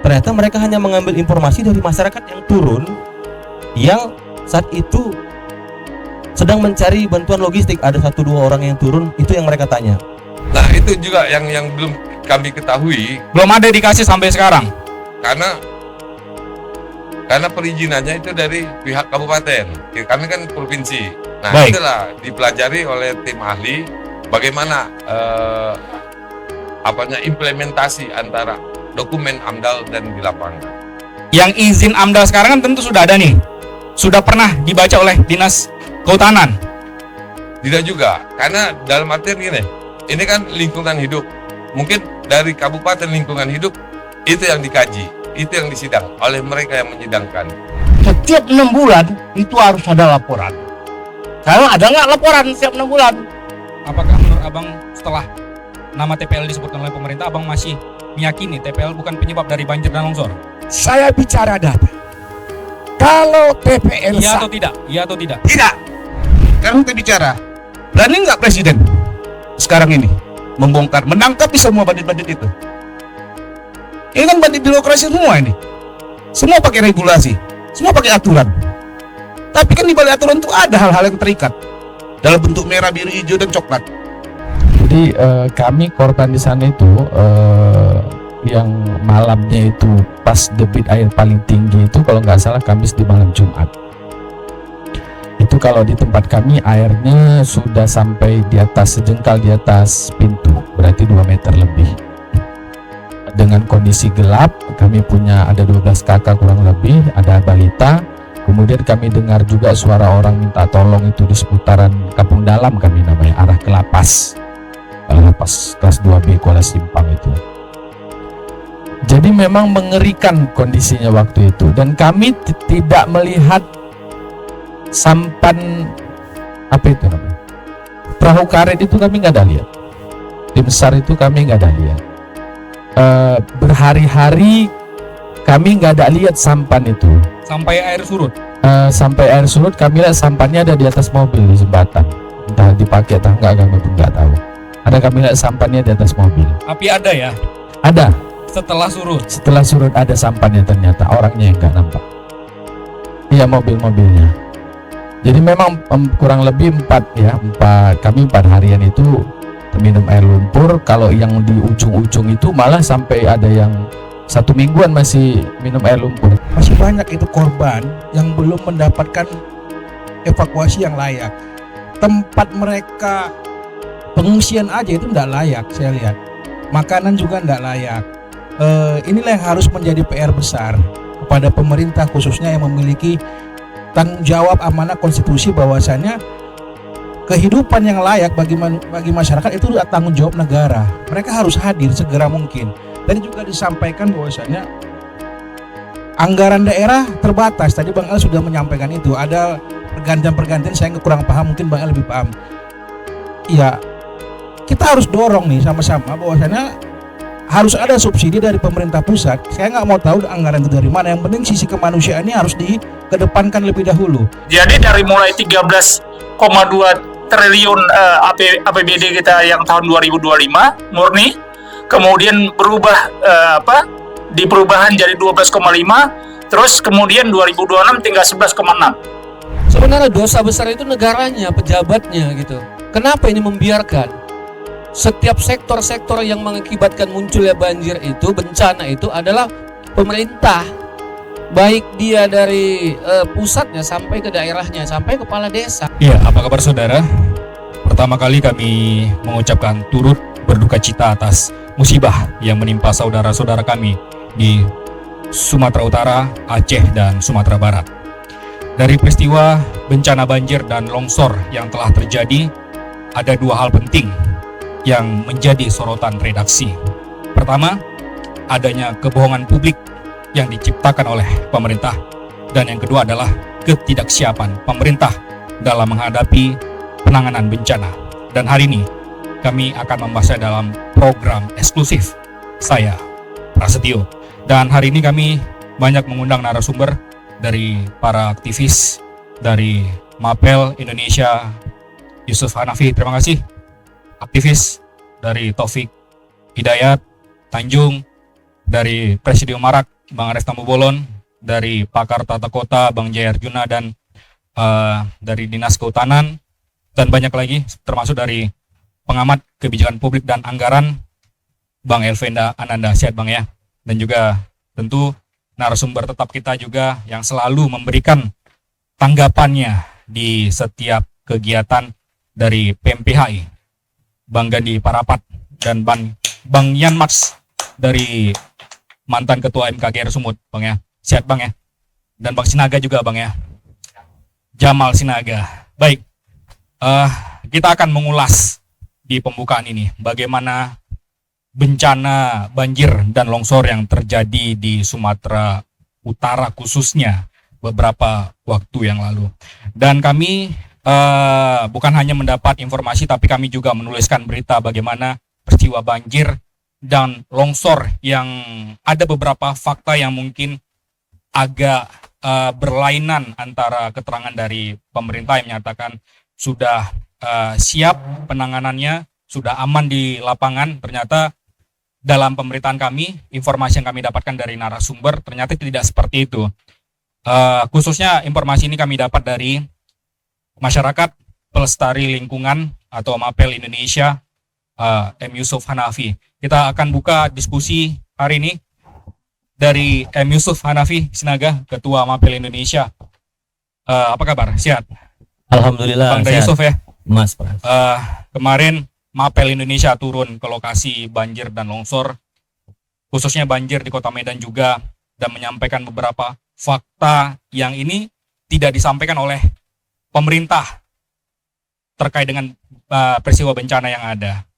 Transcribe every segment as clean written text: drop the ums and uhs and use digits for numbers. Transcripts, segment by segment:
ternyata mereka hanya mengambil informasi dari masyarakat yang turun, yang saat itu sedang mencari bantuan logistik. Ada 1-2 orang yang turun, itu yang mereka tanya. Nah itu juga yang belum kami ketahui. Belum ada dikasih sampai sekarang. Karena perizinannya itu dari pihak kabupaten, kami kan provinsi. Nah Baik. itulah dipelajari oleh tim ahli bagaimana implementasi antara dokumen AMDAL dan di lapangan. Yang izin AMDAL sekarang kan tentu sudah ada nih, sudah pernah dibaca oleh Dinas Kehutanan. Tidak juga, karena dalam artian gini, ini kan lingkungan hidup. Mungkin dari kabupaten lingkungan hidup itu yang dikaji, itu yang disidang oleh mereka yang menyidangkan. Setiap 6 bulan itu harus ada laporan. Sekarang ada nggak laporan setiap 6 bulan? Apakah menurut Abang setelah nama TPL disebutkan oleh pemerintah, Abang masih meyakini TPL bukan penyebab dari banjir dan longsor? Saya bicara data. Kalau TPL Iya atau tidak? Iya atau tidak? tidak. Sekarang kita bicara. Berani nggak presiden sekarang ini membongkar, menangkapi semua bandit-bandit itu? Ini kan bandit birokrasi semua ini. Semua pakai regulasi, semua pakai aturan. Tapi kan di balik aturan itu ada hal-hal yang terikat dalam bentuk merah, biru, hijau, dan coklat. Jadi kami korban di sana itu yang malamnya itu pas debit air paling tinggi itu kalau nggak salah Kamis di malam Jumat. Itu kalau di tempat kami airnya sudah sampai di atas sejengkal di atas pintu, berarti 2 meter lebih. Dengan kondisi gelap, kami punya ada 12 kakak kurang lebih, ada balita. Kemudian kami dengar juga suara orang minta tolong itu di seputaran Kampung Dalam kami namanya, arah ke Lapas. Lapas kelas 2B Kuala Simpang itu. Jadi memang mengerikan kondisinya waktu itu, dan kami tidak melihat sampan apa itu namanya, perahu karet itu kami nggak ada lihat. Tim SAR itu kami nggak ada lihat. Berhari-hari kami nggak ada lihat sampan itu. Sampai air surut. Sampai air surut kami lihat sampannya ada di atas mobil di jembatan. Entah dipakai atau enggak kami pun nggak tahu. Ada kami lihat sampannya di atas mobil. Api ada ya? Ada. Setelah surut. Setelah surut ada sampannya, ternyata orangnya yang nggak nampak. Iya, mobil-mobilnya. Jadi memang kurang lebih 4 harian itu minum air lumpur. Kalau yang di ujung-ujung itu malah sampai ada yang 1 mingguan masih minum air lumpur. Masih banyak itu korban yang belum mendapatkan evakuasi yang layak. Tempat mereka pengungsian aja itu tidak layak, saya lihat. Makanan juga tidak layak. Inilah yang harus menjadi PR besar kepada pemerintah, khususnya yang memiliki tanggung jawab amanah konstitusi, bahwasannya kehidupan yang layak bagi masyarakat itu tanggung jawab negara. Mereka harus hadir segera mungkin. Dan juga disampaikan bahwasannya anggaran daerah terbatas. Tadi Bang El sudah menyampaikan itu. Ada pergantian-pergantian, saya kurang paham, mungkin Bang El lebih paham. Iya, kita harus dorong nih sama-sama bahwasannya harus ada subsidi dari pemerintah pusat. Saya nggak mau tahu anggaran itu dari mana. Yang penting sisi kemanusiaannya harus dikedepankan lebih dahulu. Jadi dari mulai 13,2 triliun APBD kita yang tahun 2025 murni, kemudian berubah di perubahan jadi 12,5, terus kemudian 2026 tinggal 11,6. Sebenarnya dosa besar itu negaranya, pejabatnya gitu. Kenapa ini membiarkan? Setiap sektor-sektor yang mengakibatkan munculnya banjir itu, bencana itu adalah pemerintah. Baik dia dari pusatnya sampai ke daerahnya, sampai kepala desa. Iya, apa kabar saudara? Pertama kali kami mengucapkan turut berduka cita atas musibah yang menimpa saudara-saudara kami di Sumatera Utara, Aceh, dan Sumatera Barat. Dari peristiwa bencana banjir dan longsor yang telah terjadi, ada 2 hal penting yang menjadi sorotan redaksi. Pertama, adanya kebohongan publik yang diciptakan oleh pemerintah, dan yang kedua adalah ketidaksiapan pemerintah dalam menghadapi penanganan bencana. Dan hari ini kami akan membahasnya dalam program eksklusif saya, Prasetyo. Dan hari ini kami banyak mengundang narasumber dari para aktivis dari Mapel Indonesia, Yusuf Hanafi, terima kasih. Aktivis dari Taufik Hidayat, Tanjung, dari Presidium Marak, Bang Ares Tambubolon, dari pakar tata kota, Bang Jaya Arjuna, dan dari Dinas Kehutanan, dan banyak lagi, termasuk dari pengamat kebijakan publik dan anggaran, Bang Elvenda Ananda. Sehat Bang ya. Dan juga tentu narasumber tetap kita juga yang selalu memberikan tanggapannya di setiap kegiatan dari PMPHI, Bang Gandhi Parapat, dan Bang Yan Max dari mantan Ketua MKGR Sumut, Bang ya. Sehat Bang ya. Dan Bang Sinaga juga Bang ya. Jamal Sinaga. Baik, kita akan mengulas di pembukaan ini bagaimana bencana banjir dan longsor yang terjadi di Sumatera Utara khususnya beberapa waktu yang lalu. Dan kami bukan hanya mendapat informasi, tapi kami juga menuliskan berita bagaimana peristiwa banjir dan longsor yang ada beberapa fakta yang mungkin agak berlainan antara keterangan dari pemerintah yang menyatakan sudah siap penanganannya, sudah aman di lapangan. Ternyata dalam pemberitaan kami, informasi yang kami dapatkan dari narasumber ternyata tidak seperti itu. Khususnya informasi ini kami dapat dari Masyarakat Pelestari Lingkungan atau MAPEL Indonesia, M. Yusuf Hanafi. Kita akan buka diskusi hari ini dari M. Yusuf Hanafi Sinaga, Ketua MAPEL Indonesia. Apa kabar? Sehat? Alhamdulillah Bang sehat. Yusuf ya. Mas Pras. Kemarin MAPEL Indonesia turun ke lokasi banjir dan longsor, khususnya banjir di Kota Medan juga, dan menyampaikan beberapa fakta yang ini tidak disampaikan oleh pemerintah terkait dengan peristiwa bencana yang ada.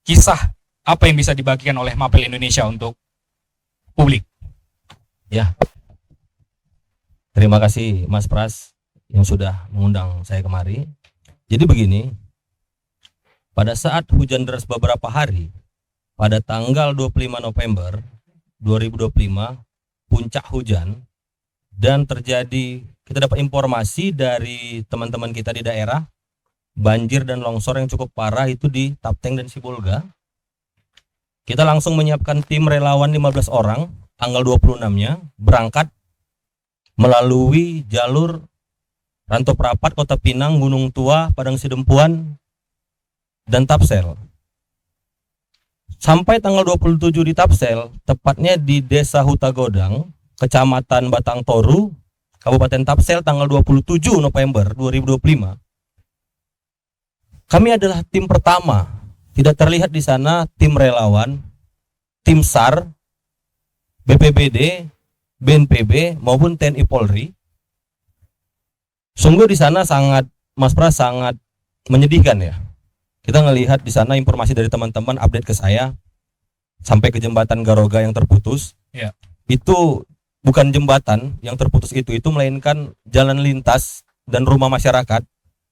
Kisah apa yang bisa dibagikan oleh MAPEL Indonesia untuk publik? Ya. Terima kasih Mas Pras yang sudah mengundang saya kemari. Jadi begini, pada saat hujan deras beberapa hari, pada tanggal 25 November 2025, puncak hujan, dan terjadi, kita dapat informasi dari teman-teman kita di daerah, banjir dan longsor yang cukup parah itu di Tapteng dan Sibolga. Kita langsung menyiapkan tim relawan 15 orang, tanggal 26-nya, berangkat melalui jalur Rantau Prapat, Kota Pinang, Gunung Tua, Padang Sidempuan, dan Tapsel. Sampai tanggal 27 di Tapsel, tepatnya di Desa Hutagodang, Kecamatan Batang Toru, Kabupaten Tapsel, tanggal 27 November 2025. Kami adalah tim pertama, tidak terlihat di sana tim relawan, tim SAR, BPBD, BNPB maupun TNI Polri. Sungguh di sana sangat, Mas Pras, sangat menyedihkan ya. Kita ngelihat di sana informasi dari teman-teman update ke saya sampai ke jembatan Garoga yang terputus. Ya. Itu bukan jembatan yang terputus itu melainkan jalan lintas dan rumah masyarakat,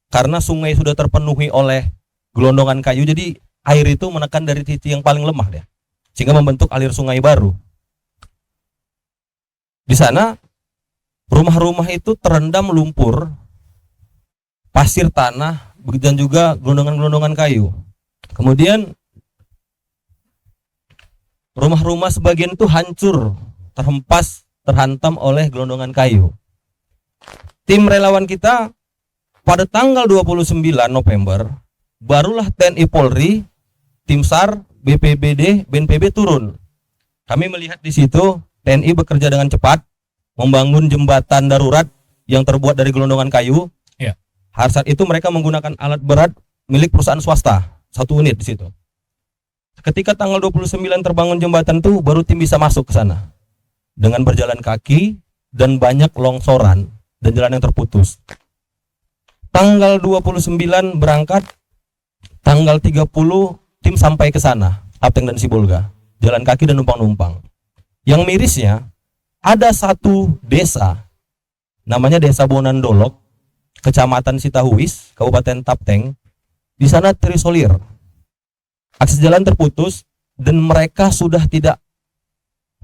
karena sungai sudah terpenuhi oleh gelondongan kayu. Jadi air itu menekan dari titik yang paling lemah ya, sehingga membentuk alir sungai baru. Di sana rumah-rumah itu terendam lumpur, pasir tanah, dan juga gelondongan-gelondongan kayu. Kemudian rumah-rumah sebagian itu hancur, terhempas, terhantam oleh gelondongan kayu. Tim relawan kita pada tanggal 29 November, barulah TNI Polri, tim SAR, BPBD, BNPB turun. Kami melihat di situ TNI bekerja dengan cepat, membangun jembatan darurat yang terbuat dari gelondongan kayu. Ya. Saat itu mereka menggunakan alat berat milik perusahaan swasta, 1 unit di situ. Ketika tanggal 29 terbangun jembatan itu, baru tim bisa masuk ke sana dengan berjalan kaki, dan banyak longsoran dan jalan yang terputus. Tanggal 29 berangkat, tanggal 30 tim sampai ke sana, Tapteng dan Sibolga, jalan kaki dan numpang-numpang. Yang mirisnya, ada satu desa, namanya Desa Bonandolok, Kecamatan Sitahuis, Kabupaten Tapteng. Di sana terisolir, akses jalan terputus, dan mereka sudah tidak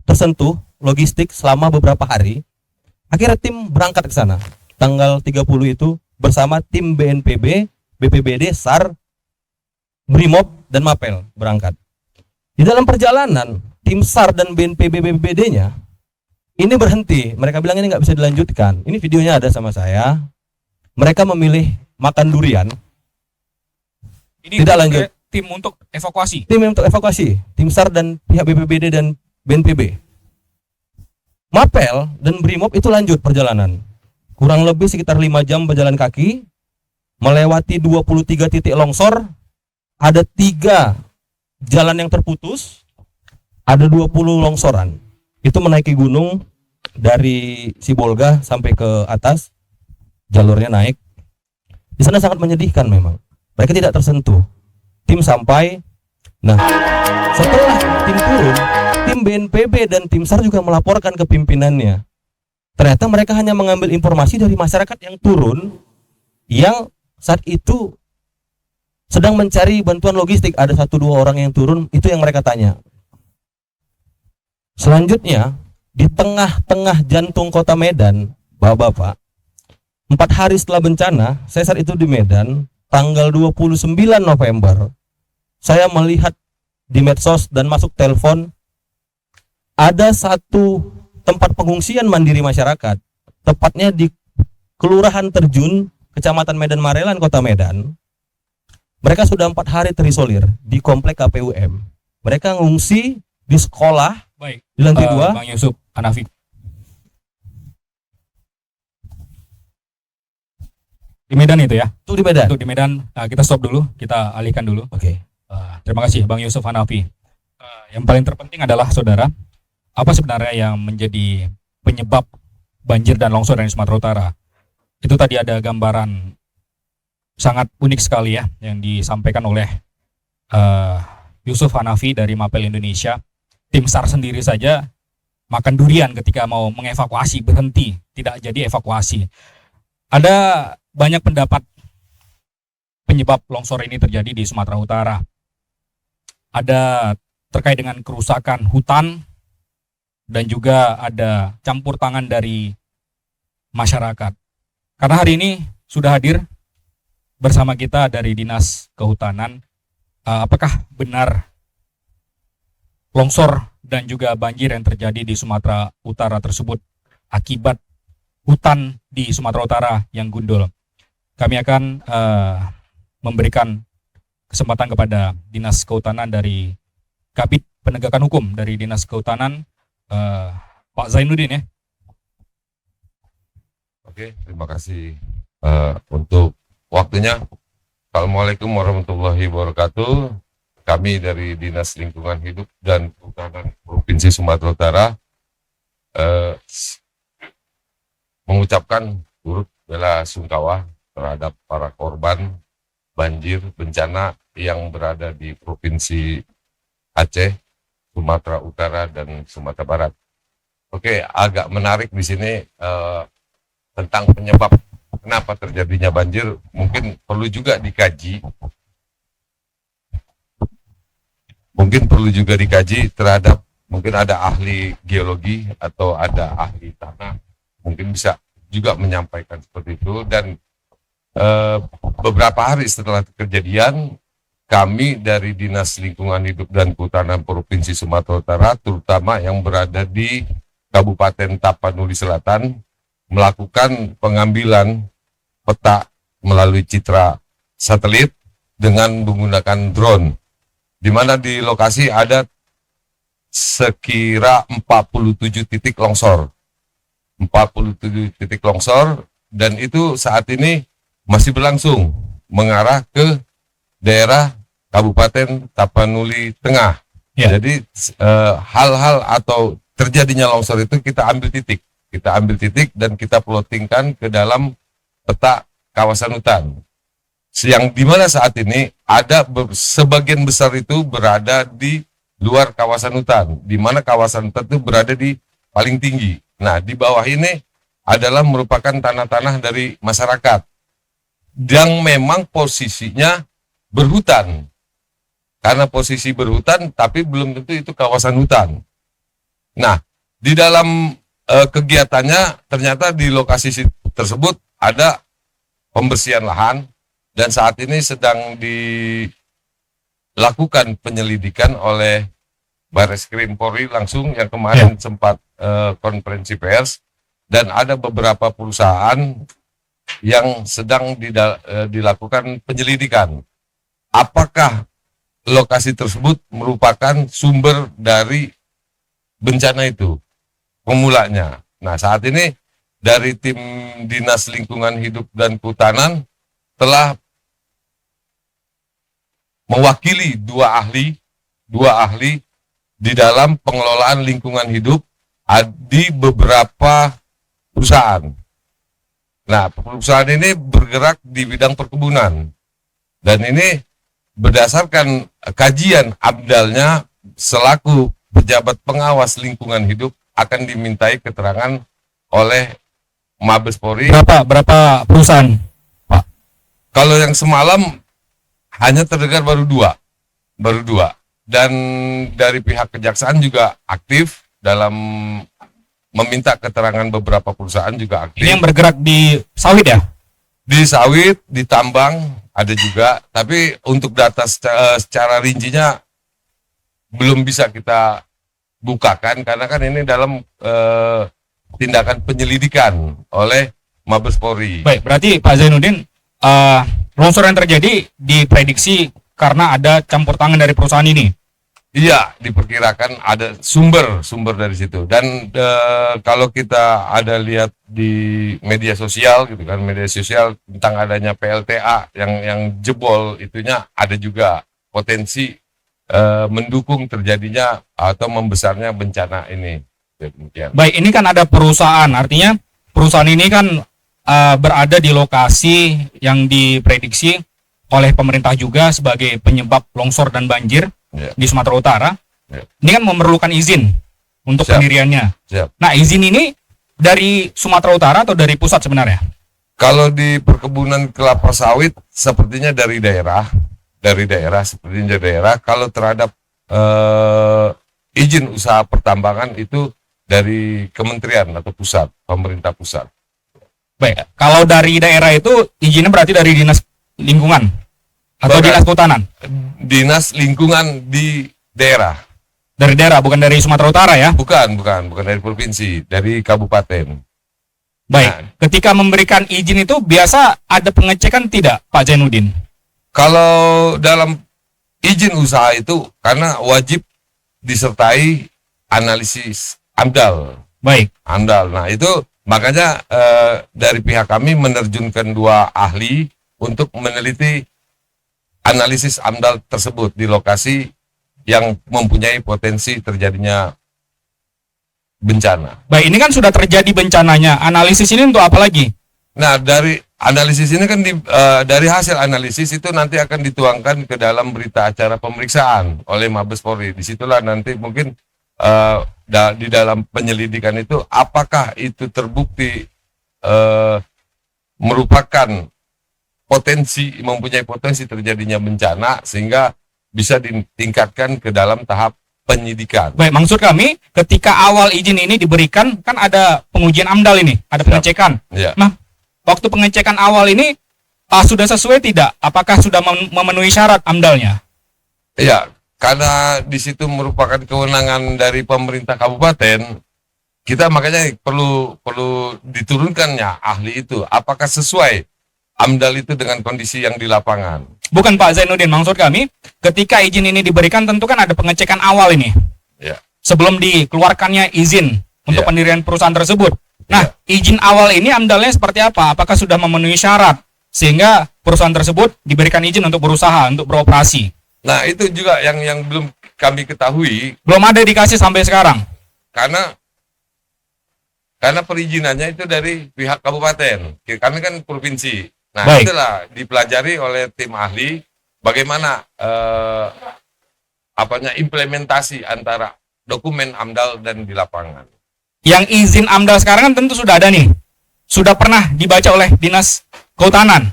tersentuh logistik selama beberapa hari. Akhirnya tim berangkat ke sana, tanggal 30 itu, bersama tim BNPB, BPBD, SAR, BRIMOB, dan MAPEL berangkat. Di dalam perjalanan, tim SAR dan BNPB BPBD-nya ini berhenti. Mereka bilang ini nggak bisa dilanjutkan. Ini videonya ada sama saya. Mereka memilih makan durian. Ini Tidak lanjut. tim untuk evakuasi. Tim untuk evakuasi, tim SAR dan pihak BPBD dan BNPB. Mapel dan Brimob itu lanjut perjalanan. Kurang lebih sekitar 5 jam berjalan kaki, melewati 23 titik longsor, ada 3 jalan yang terputus, ada 20 longsoran. Itu menaiki gunung dari Sibolga sampai ke atas, jalurnya naik. Di sana sangat menyedihkan memang. Mereka tidak tersentuh. Tim sampai. Nah, setelah tim turun, tim BNPB dan tim SAR juga melaporkan ke pimpinannya. Ternyata mereka hanya mengambil informasi dari masyarakat yang turun, yang saat itu sedang mencari bantuan logistik. Ada 1-2 orang yang turun, itu yang mereka tanya. Selanjutnya, di tengah-tengah jantung kota Medan, Bapak-bapak, 4 hari setelah bencana, saya saat itu di Medan, tanggal 29 November, saya melihat di medsos dan masuk telepon, ada satu tempat pengungsian mandiri masyarakat, tepatnya di Kelurahan Terjun, Kecamatan Medan Marelan, Kota Medan. Mereka sudah 4 hari terisolir di komplek KPUM. Mereka ngungsi di sekolah Baik. di lantai 2. Bang Yusuf Hanafi. Di Medan itu ya? Itu di Medan. Untuk di Medan, kita stop dulu, kita alihkan dulu. Oke. Terima kasih Bang Yusuf Hanafi. Yang paling terpenting adalah saudara, apa sebenarnya yang menjadi penyebab banjir dan longsor di Sumatera Utara? Itu tadi ada gambaran sangat unik sekali ya yang disampaikan oleh Yusuf Hanafi dari Mapel Indonesia. Tim SAR sendiri saja makan durian ketika mau mengevakuasi, berhenti, tidak jadi evakuasi. Ada banyak pendapat penyebab longsor ini terjadi di Sumatera Utara. Ada terkait dengan kerusakan hutan dan juga ada campur tangan dari masyarakat. Karena hari ini sudah hadir bersama kita dari Dinas Kehutanan, apakah benar longsor dan juga banjir yang terjadi di Sumatera Utara tersebut akibat hutan di Sumatera Utara yang gundul? Kami akan memberikan kesempatan kepada Dinas Kehutanan dari Kabid Penegakan Hukum dari Dinas Kehutanan, Pak Zainuddin ya. Oke, terima kasih untuk waktunya. Assalamualaikum warahmatullahi wabarakatuh. Kami dari Dinas Lingkungan Hidup dan Kehutanan Provinsi Sumatera Utara mengucapkan turut bela sungkawa terhadap para korban banjir bencana yang berada di Provinsi Aceh, Sumatera Utara, dan Sumatera Barat. Oke, agak menarik di sini tentang penyebab kenapa terjadinya banjir. Mungkin perlu juga dikaji. Terhadap mungkin ada ahli geologi atau ada ahli tanah. Mungkin bisa juga menyampaikan seperti itu. Dan beberapa hari setelah kejadian, kami dari Dinas Lingkungan Hidup dan Kehutanan Provinsi Sumatera Utara, terutama yang berada di Kabupaten Tapanuli Selatan, melakukan pengambilan peta melalui citra satelit dengan menggunakan drone, di mana di lokasi ada sekira 47 titik longsor. 47 titik longsor, dan itu saat ini masih berlangsung mengarah ke daerah Kabupaten Tapanuli Tengah. Ya. Jadi hal-hal atau terjadinya longsor itu kita ambil titik dan kita plottingkan ke dalam peta kawasan hutan. Yang dimana saat ini ada sebagian besar itu berada di luar kawasan hutan, di mana kawasan hutan itu berada di paling tinggi. Nah, di bawah ini adalah merupakan tanah-tanah dari masyarakat yang memang posisinya berhutan. Karena posisi berhutan, tapi belum tentu itu kawasan hutan. Nah, di dalam kegiatannya ternyata di lokasi tersebut ada pembersihan lahan, dan saat ini sedang dilakukan penyelidikan oleh Barreskrim Polri langsung yang kemarin sempat konferensi pers, dan ada beberapa perusahaan yang sedang dilakukan penyelidikan. Apakah lokasi tersebut merupakan sumber dari bencana itu pemulanya? Nah, saat ini dari tim Dinas Lingkungan Hidup dan Kehutanan telah mewakili dua ahli di dalam pengelolaan lingkungan hidup di beberapa perusahaan. Nah, perusahaan ini bergerak di bidang perkebunan, dan ini berdasarkan kajian AMDAL-nya selaku pejabat pengawas lingkungan hidup akan dimintai keterangan oleh Mabes Polri. Berapa perusahaan, Pak? Kalau yang semalam hanya terdengar baru dua, dan dari pihak kejaksaan juga aktif dalam meminta keterangan beberapa perusahaan juga aktif. Ini yang bergerak di sawit ya? Di sawit, di tambang ada juga, tapi untuk data secara rincinya belum bisa kita bukakan karena kan ini dalam tindakan penyelidikan oleh Mabes Polri. Baik, berarti Pak Zainuddin, longsor yang terjadi diprediksi karena ada campur tangan dari perusahaan ini. Iya, diperkirakan ada sumber dari situ. Dan kalau kita ada lihat di media sosial gitu kan, media sosial tentang adanya PLTA yang jebol, itunya ada juga potensi mendukung terjadinya atau membesarnya bencana ini. Demikian. Baik, ini kan ada perusahaan, artinya perusahaan ini kan berada di lokasi yang diprediksi oleh pemerintah juga sebagai penyebab longsor dan banjir di Sumatera Utara. Ini kan memerlukan izin untuk pendiriannya. Nah, izin ini dari Sumatera Utara atau dari pusat sebenarnya? Kalau di perkebunan kelapa sawit sepertinya dari daerah sepertinya dari daerah. Kalau terhadap izin usaha pertambangan itu dari kementerian atau pusat, pemerintah pusat. Baik, kalau dari daerah itu izinnya berarti dari dinas lingkungan atau dinas kehutanan? Dinas lingkungan di daerah. Dari daerah, bukan dari Sumatera Utara ya? Bukan dari provinsi, dari kabupaten. Baik, Nah, ketika memberikan izin itu biasa ada pengecekan tidak, Pak Zainuddin? kalau dalam izin usaha itu karena wajib disertai analisis AMDAL. Baik. AMDAL. Nah, itu makanya dari pihak kami menerjunkan dua ahli untuk meneliti analisis AMDAL tersebut di lokasi yang mempunyai potensi terjadinya bencana. Baik, ini kan sudah terjadi bencananya. Analisis ini untuk apa lagi? Nah, dari analisis ini kan dari hasil analisis itu nanti akan dituangkan ke dalam berita acara pemeriksaan oleh Mabes Polri. Disitulah nanti mungkin di dalam penyelidikan itu apakah itu terbukti merupakan mempunyai potensi terjadinya bencana sehingga bisa ditingkatkan ke dalam tahap penyidikan. Baik, maksud kami ketika awal izin ini diberikan kan ada pengujian AMDAL ini, ada pengecekan. Ya. Nah, waktu pengecekan awal ini sudah sesuai tidak? Apakah sudah memenuhi syarat AMDAL-nya? Iya, karena di situ merupakan kewenangan dari pemerintah kabupaten, kita makanya perlu diturunkannya ahli itu. Apakah sesuai AMDAL itu dengan kondisi yang di lapangan? Bukan Pak Zainuddin, maksud kami ketika izin ini diberikan tentu kan ada pengecekan awal ini. Ya. Sebelum dikeluarkannya izin untuk Ya. pendirian perusahaan tersebut. Nah, izin awal ini AMDAL-nya seperti apa? Apakah sudah memenuhi syarat sehingga perusahaan tersebut diberikan izin untuk berusaha, untuk beroperasi? Nah, itu juga yang belum kami ketahui Belum ada dikasih sampai sekarang. karena perizinannya itu dari pihak kabupaten. Kami kan provinsi. Nah, Baik. itulah dipelajari oleh tim ahli bagaimana implementasi antara dokumen AMDAL dan di lapangan. Yang izin AMDAL sekarang kan tentu sudah ada nih. Sudah pernah dibaca oleh Dinas Kehutanan.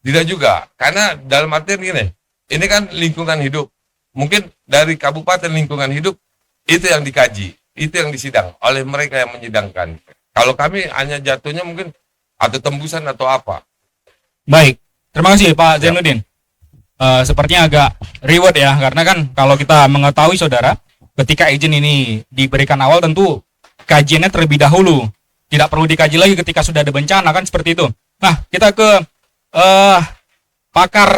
Tidak juga, karena dalam artian gini, ini kan lingkungan hidup. Mungkin dari Kabupaten Lingkungan Hidup itu yang dikaji, itu yang disidang oleh mereka yang menyidangkan. Kalau kami hanya jatuhnya mungkin atau tembusan atau apa. Baik, terima kasih Pak Zainuddin. Sepertinya agak reward ya, karena kan kalau kita mengetahui saudara, ketika izin ini diberikan awal tentu kajiannya terlebih dahulu. Tidak perlu dikaji lagi ketika sudah ada bencana kan seperti itu. Nah, kita ke pakar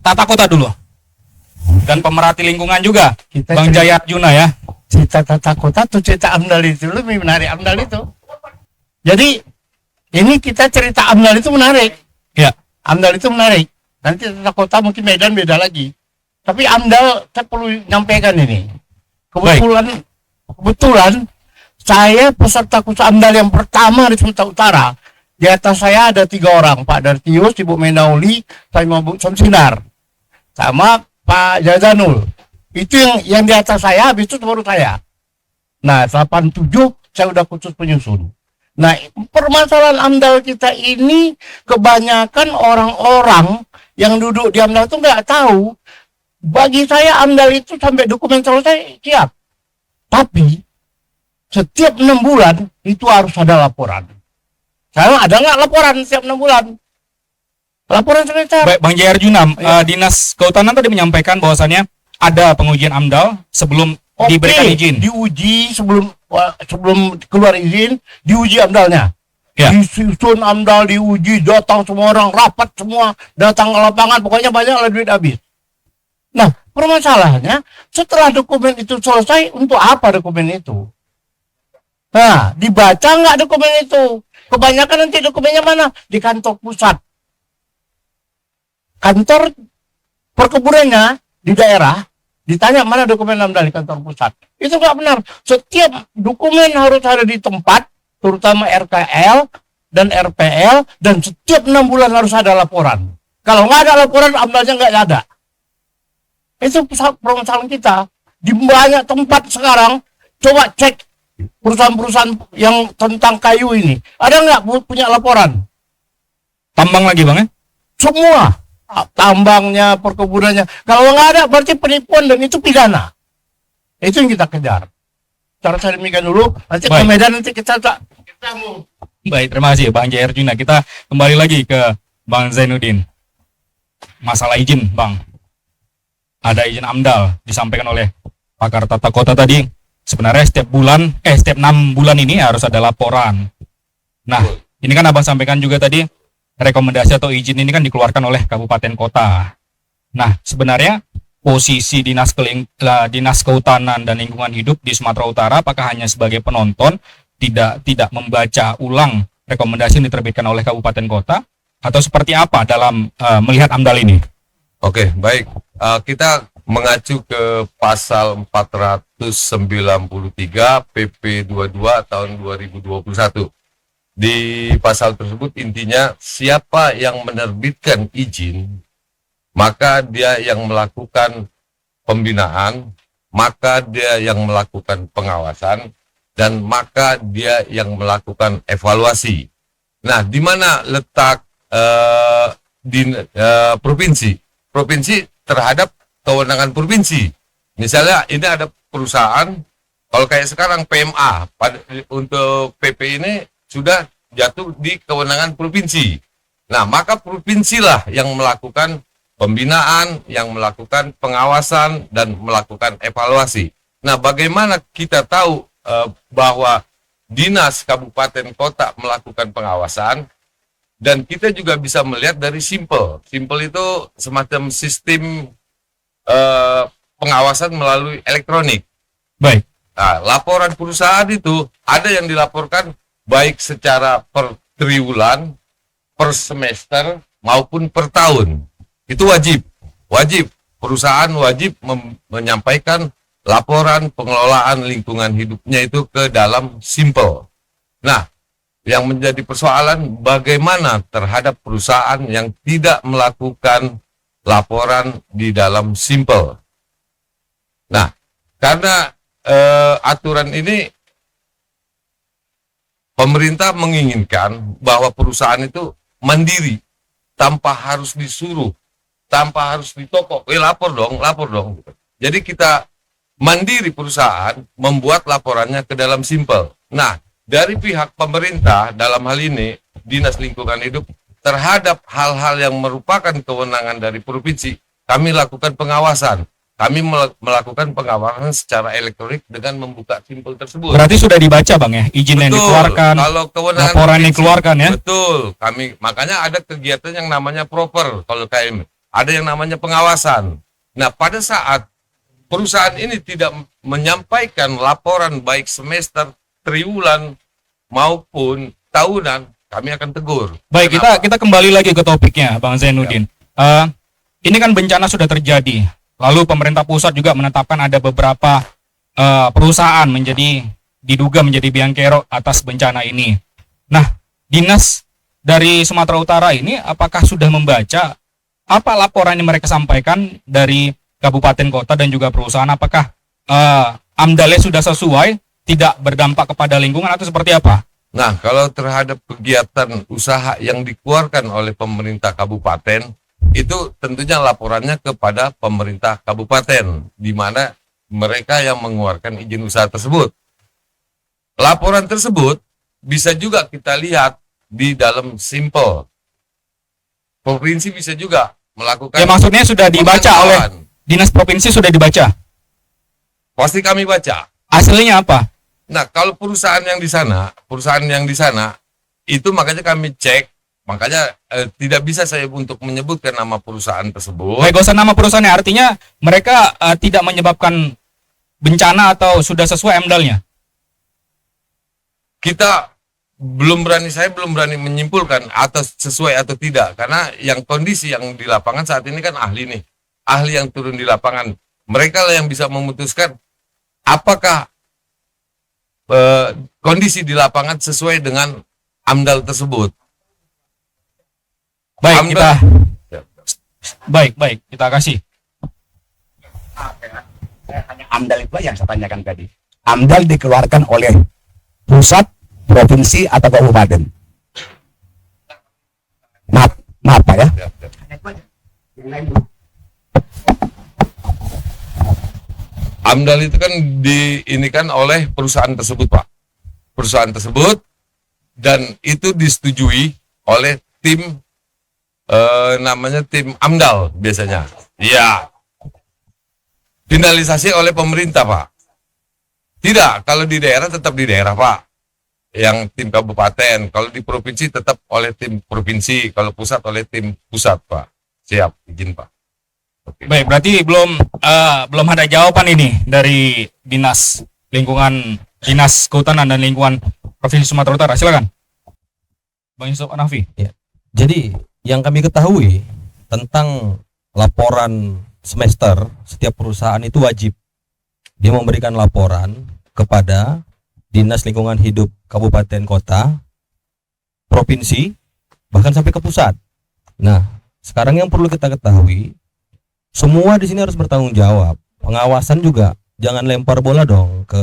tata kota dulu. Dan pemerhati lingkungan juga, Kita Bang cerita- Jaya Arjuna ya. cerita tata kota atau cerita AMDAL itu lebih menarik. AMDAL itu jadi ini kita cerita AMDAL itu menarik Ya. AMDAL itu menarik. Nanti tata kota mungkin Medan beda lagi, tapi AMDAL saya perlu nyampaikan ini. Kebetulan saya peserta kursus AMDAL yang pertama di Sumatera Utara. Di atas saya ada 3 orang, Pak Dartius, Ibu Menauli, sama Bu Samsinar, sama Pak Jazanul. Itu yang di atas saya, habis itu baru saya. Nah, 87 saya udah khusus penyusun. Nah, permasalahan AMDAL kita ini kebanyakan orang-orang yang duduk di AMDAL itu nggak tahu. Bagi saya AMDAL itu sampai dokumen selesai siap. Tapi setiap 6 bulan itu harus ada laporan. Sekarang ada nggak laporan setiap 6 bulan? Laporan sekitar. Baik, Bang Jaya Arjuna, Dinas Kehutanan tadi menyampaikan bahwasannya ada pengujian AMDAL sebelum diberikan izin. Diuji sebelum keluar izin, diuji AMDALnya. Ya. Disusun AMDAL, diuji, datang semua orang, rapat semua, datang ke lapangan, pokoknya banyak lah duit habis. Nah, permasalahannya setelah dokumen itu selesai, untuk apa dokumen itu? Nah, dibaca nggak dokumen itu? Kebanyakan nanti dokumennya mana? Di kantor pusat. Kantor perkebunannya di daerah, ditanya mana dokumen AMDAL di kantor pusat. Itu nggak benar. Setiap dokumen harus ada di tempat, terutama RKL dan RPL, dan setiap 6 bulan harus ada laporan. Kalau nggak ada laporan, AMDAL-nya nggak ada. Itu permasalahan kita. Di banyak tempat sekarang, coba cek perusahaan-perusahaan yang tentang kayu ini. Ada nggak punya laporan? Tambang lagi Bang ya? Semua. Tambangnya, perkebunannya. Kalau nggak ada, berarti penipuan dan itu pidana. Itu yang kita kejar. Cara saya demikian dulu. Nanti ke Baik. Medan, nanti kita mau. Baik, terima kasih Bang Jaya Arjuna. Kita kembali lagi ke Bang Zainuddin. Masalah izin, Bang. Ada izin AMDAL disampaikan oleh pakar tata kota tadi. Sebenarnya setiap 6 bulan ini harus ada laporan. Nah, ini kan Abang sampaikan juga tadi, rekomendasi atau izin ini kan dikeluarkan oleh kabupaten kota. Nah, sebenarnya posisi Dinas Kehutanan dan Lingkungan Hidup di Sumatera Utara apakah hanya sebagai penonton, tidak membaca ulang rekomendasi yang diterbitkan oleh kabupaten kota, atau seperti apa dalam melihat AMDAL ini? Oke, baik. Kita mengacu ke pasal 493 PP 22 tahun 2021. Di pasal tersebut intinya siapa yang menerbitkan izin, maka dia yang melakukan pembinaan, maka dia yang melakukan pengawasan, dan maka dia yang melakukan evaluasi. Nah, di mana letak provinsi? Provinsi terhadap kewenangan provinsi. Misalnya ini ada perusahaan, kalau kayak sekarang PMA untuk PP ini sudah jatuh di kewenangan provinsi. Nah, maka provinsilah yang melakukan pembinaan, yang melakukan pengawasan dan melakukan evaluasi. Nah, bagaimana kita tahu bahwa dinas kabupaten kota melakukan pengawasan? Dan kita juga bisa melihat dari Simpel. Simpel itu semacam sistem pengawasan melalui elektronik. Baik. Nah, laporan perusahaan itu ada yang dilaporkan baik secara per triwulan, per semester, maupun per tahun. Itu wajib. Perusahaan wajib menyampaikan laporan pengelolaan lingkungan hidupnya itu ke dalam Simpel. Nah, yang menjadi persoalan bagaimana terhadap perusahaan yang tidak melakukan laporan di dalam Simpel. Nah, karena aturan ini pemerintah menginginkan bahwa perusahaan itu mandiri, tanpa harus disuruh, tanpa harus ditokok, lapor dong. Jadi kita mandiri perusahaan membuat laporannya ke dalam Simpel. Nah, dari pihak pemerintah dalam hal ini Dinas Lingkungan Hidup terhadap hal-hal yang merupakan kewenangan dari provinsi, kami lakukan pengawasan. kami melakukan pengawasan secara elektronik dengan membuka simpel tersebut. Berarti sudah dibaca Bang ya, izin yang Betul. dikeluarkan, Kalau kewenangan laporan yang provinsi, dikeluarkan ya. Betul. Kami makanya ada kegiatan yang namanya proper kalau KM. Ada yang namanya pengawasan. Nah, pada saat perusahaan ini tidak menyampaikan laporan baik semester, triwulan maupun tahunan, kami akan tegur. Baik, kita kembali lagi ke topiknya, Bang Zainuddin. Ini kan bencana sudah terjadi. Lalu pemerintah pusat juga menetapkan ada beberapa perusahaan diduga menjadi biang kerok atas bencana ini. Nah, dinas dari Sumatera Utara ini apakah sudah membaca apa laporan yang mereka sampaikan dari kabupaten kota dan juga perusahaan? Apakah AMDAL-nya sudah sesuai, tidak berdampak kepada lingkungan atau seperti apa? Nah, kalau terhadap kegiatan usaha yang dikeluarkan oleh pemerintah kabupaten, itu tentunya laporannya kepada pemerintah kabupaten, di mana mereka yang mengeluarkan izin usaha tersebut. Laporan tersebut bisa juga kita lihat di dalam simpel. Provinsi bisa juga melakukan. Ya, maksudnya sudah dibaca oleh pemantauan. dinas provinsi, sudah dibaca. Pasti kami baca. Hasilnya apa? Nah, kalau perusahaan yang di sana itu makanya kami cek. Makanya tidak bisa saya untuk menyebutkan nama perusahaan tersebut. Baik, gak usah nama perusahaannya. Artinya mereka tidak menyebabkan bencana atau sudah sesuai AMDAL-nya. Saya belum berani menyimpulkan atau sesuai atau tidak, karena yang kondisi yang di lapangan saat ini kan ahli yang turun di lapangan, mereka lah yang bisa memutuskan apakah kondisi di lapangan sesuai dengan AMDAL tersebut. Baik, kita kasih. AMDAL itu yang saya tanyakan tadi. AMDAL dikeluarkan oleh pusat, provinsi atau kabupaten? Maaf Pak ya. AMDAL itu kan diinikan oleh perusahaan tersebut, Pak. Perusahaan tersebut, dan itu disetujui oleh tim namanya tim AMDAL biasanya. Iya. Finalisasi oleh pemerintah, Pak. Tidak, kalau di daerah tetap di daerah, Pak. Yang tim kabupaten, kalau di provinsi tetap oleh tim provinsi, kalau pusat oleh tim pusat, Pak. Siap, izin, Pak. Oke. Baik, berarti belum ada jawaban ini dari dinas kehutanan dan lingkungan Provinsi Sumatera Utara. Silakan, Bang Yusuf Anafi. Jadi yang kami ketahui tentang laporan semester, setiap perusahaan itu wajib dia memberikan laporan kepada Dinas Lingkungan Hidup Kabupaten Kota, Provinsi, bahkan sampai ke pusat. Nah, sekarang yang perlu kita ketahui, semua di sini harus bertanggung jawab. Pengawasan juga jangan lempar bola dong ke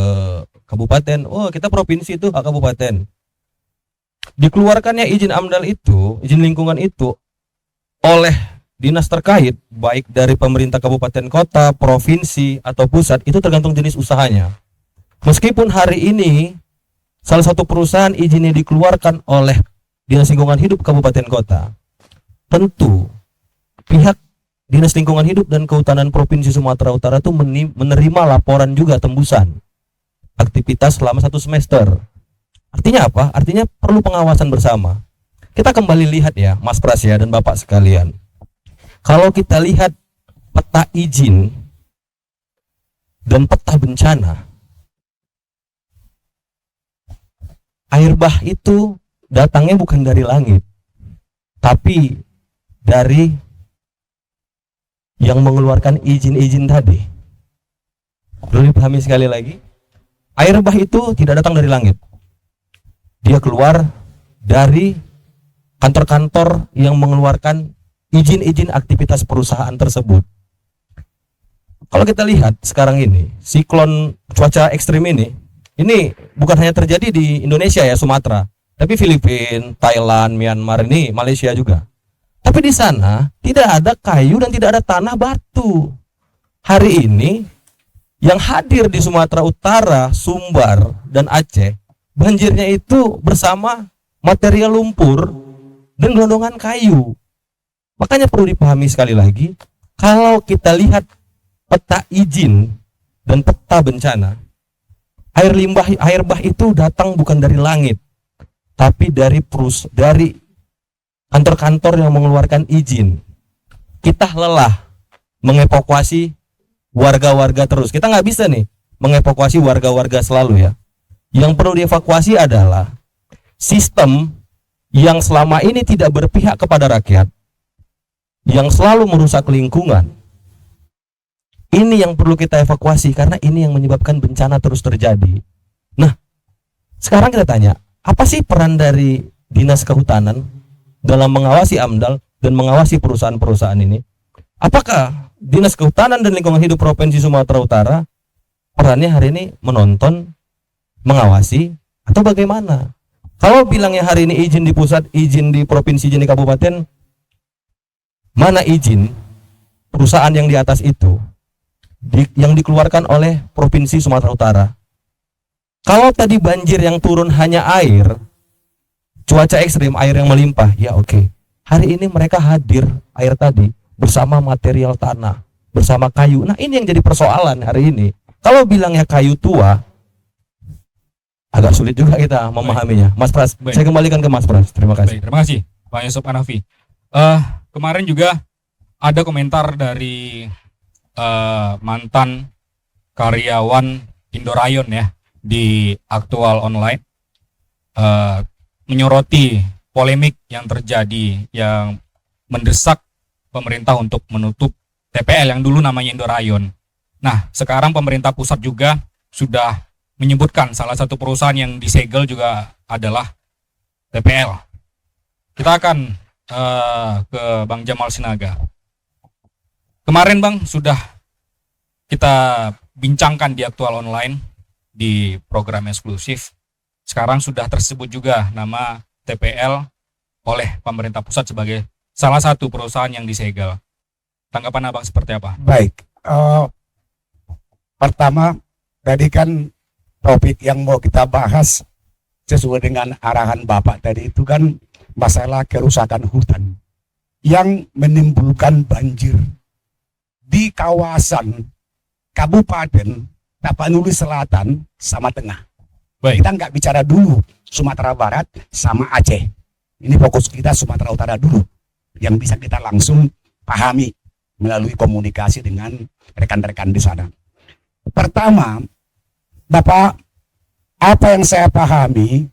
kabupaten. Oh, kita provinsi itu hak kabupaten. Dikeluarkannya izin AMDAL itu, izin lingkungan itu oleh dinas terkait, baik dari pemerintah kabupaten kota, provinsi atau pusat, itu tergantung jenis usahanya. Meskipun hari ini salah satu perusahaan izinnya dikeluarkan oleh Dinas Lingkungan Hidup Kabupaten Kota, tentu pihak Dinas Lingkungan Hidup dan Kehutanan Provinsi Sumatera Utara itu menerima laporan juga tembusan aktivitas selama 1 semester. Artinya apa? Artinya perlu pengawasan bersama. Kita kembali lihat ya, Mas Pras ya dan Bapak sekalian. Kalau kita lihat peta izin dan peta bencana, air bah itu datangnya bukan dari langit, tapi dari yang mengeluarkan izin-izin tadi. Perlu dipahami sekali lagi, air bah itu tidak datang dari langit. Dia keluar dari kantor-kantor yang mengeluarkan izin-izin aktivitas perusahaan tersebut. Kalau kita lihat sekarang ini, siklon cuaca ekstrim ini bukan hanya terjadi di Indonesia ya, Sumatera, tapi Filipina, Thailand, Myanmar, ini Malaysia juga. Tapi di sana tidak ada kayu dan tidak ada tanah batu. Hari ini yang hadir di Sumatera Utara, Sumbar, dan Aceh, banjirnya itu bersama material lumpur dan gelondongan kayu. Makanya perlu dipahami sekali lagi, kalau kita lihat peta izin dan peta bencana, air bah itu datang bukan dari langit, tapi dari kantor-kantor yang mengeluarkan izin. Kita lelah mengevakuasi warga-warga terus. Kita nggak bisa nih mengevakuasi warga-warga selalu ya. Yang perlu dievakuasi adalah sistem yang selama ini tidak berpihak kepada rakyat, yang selalu merusak lingkungan. Ini yang perlu kita evakuasi karena ini yang menyebabkan bencana terus terjadi. Nah, sekarang kita tanya, apa sih peran dari Dinas Kehutanan dalam mengawasi AMDAL dan mengawasi perusahaan-perusahaan ini? Apakah Dinas Kehutanan dan Lingkungan Hidup Provinsi Sumatera Utara perannya hari ini menonton, mengawasi, atau bagaimana? Kalau bilangnya hari ini izin di pusat, izin di provinsi, izin di kabupaten, mana izin perusahaan yang di atas itu yang dikeluarkan oleh Provinsi Sumatera Utara? Kalau tadi banjir yang turun hanya air, cuaca ekstrim, air yang melimpah, ya oke. Hari ini mereka hadir air tadi bersama material tanah, bersama kayu. Nah, ini yang jadi persoalan hari ini. Kalau bilangnya kayu tua, agak sulit juga kita memahaminya. Mas Pras, Baik. saya kembalikan ke Mas Pras. Terima kasih. Baik, terima kasih Pak Yusuf Hanafi. Kemarin juga ada komentar dari mantan karyawan Indorayon ya di Aktual Online, menyoroti polemik yang terjadi yang mendesak pemerintah untuk menutup TPL yang dulu namanya Indorayon. Nah, sekarang pemerintah pusat juga sudah menyebutkan salah satu perusahaan yang disegel juga adalah TPL. Kita akan ke Bang Jamal Sinaga. Kemarin Bang sudah kita bincangkan di Aktual Online di program eksklusif. Sekarang sudah tersebut juga nama TPL oleh pemerintah pusat sebagai salah satu perusahaan yang disegel. Tanggapan Abang seperti apa? Baik, pertama tadi kan topik yang mau kita bahas sesuai dengan arahan Bapak tadi itu kan masalah kerusakan hutan yang menimbulkan banjir di kawasan Kabupaten Tapanuli Selatan sama Tengah. Baik. Kita nggak bicara dulu Sumatera Barat sama Aceh. Ini fokus kita Sumatera Utara dulu yang bisa kita langsung pahami melalui komunikasi dengan rekan-rekan di sana. Pertama, Bapak, apa yang saya pahami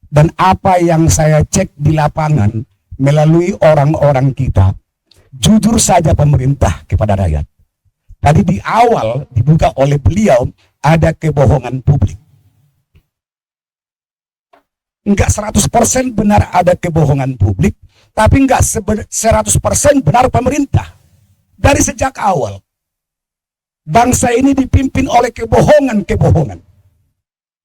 dan apa yang saya cek di lapangan melalui orang-orang kita, jujur saja pemerintah kepada rakyat. Tadi di awal dibuka oleh beliau ada kebohongan publik. Enggak 100% benar ada kebohongan publik, tapi enggak 100% benar pemerintah. Dari sejak awal, bangsa ini dipimpin oleh kebohongan-kebohongan.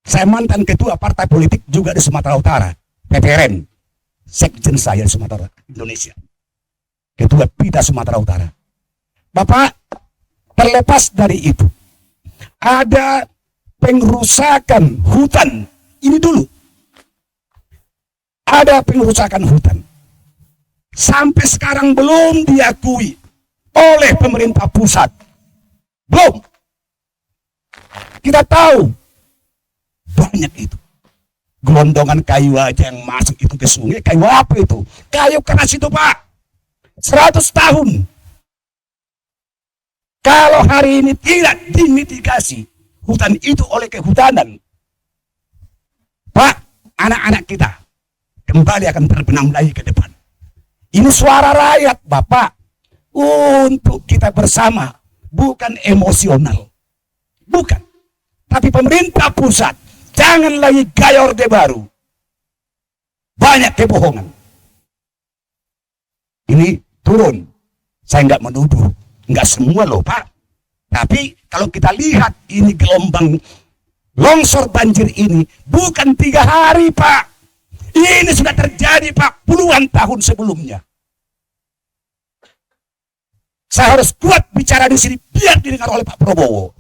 Saya mantan ketua partai politik juga di Sumatera Utara, PPRN, sekjen saya di Sumatera Indonesia, ketua PIDA Sumatera Utara. Bapak, terlepas dari itu, ada pengrusakan hutan. Ini dulu, ada pengrusakan hutan. Sampai sekarang belum diakui oleh pemerintah pusat. Belum. Kita tahu banyak itu. Gelondongan kayu aja yang masuk itu ke sungai. Kayu apa itu? Kayu keras itu, Pak. 100 tahun. Kalau hari ini tidak dimitigasi hutan itu oleh kehutanan, Pak, anak-anak kita kembali akan terbenam lagi ke depan. Ini suara rakyat, Bapak, untuk kita bersama, bukan emosional. Bukan. Tapi pemerintah pusat, jangan lagi gaya orde baru. Banyak kebohongan. Ini turun. Saya nggak menuduh. Nggak semua loh, Pak. Tapi kalau kita lihat ini gelombang longsor banjir ini, bukan 3 hari, Pak. Ini sudah terjadi, Pak, puluhan tahun sebelumnya. Saya harus kuat bicara di sini biar didengar oleh Pak Prabowo.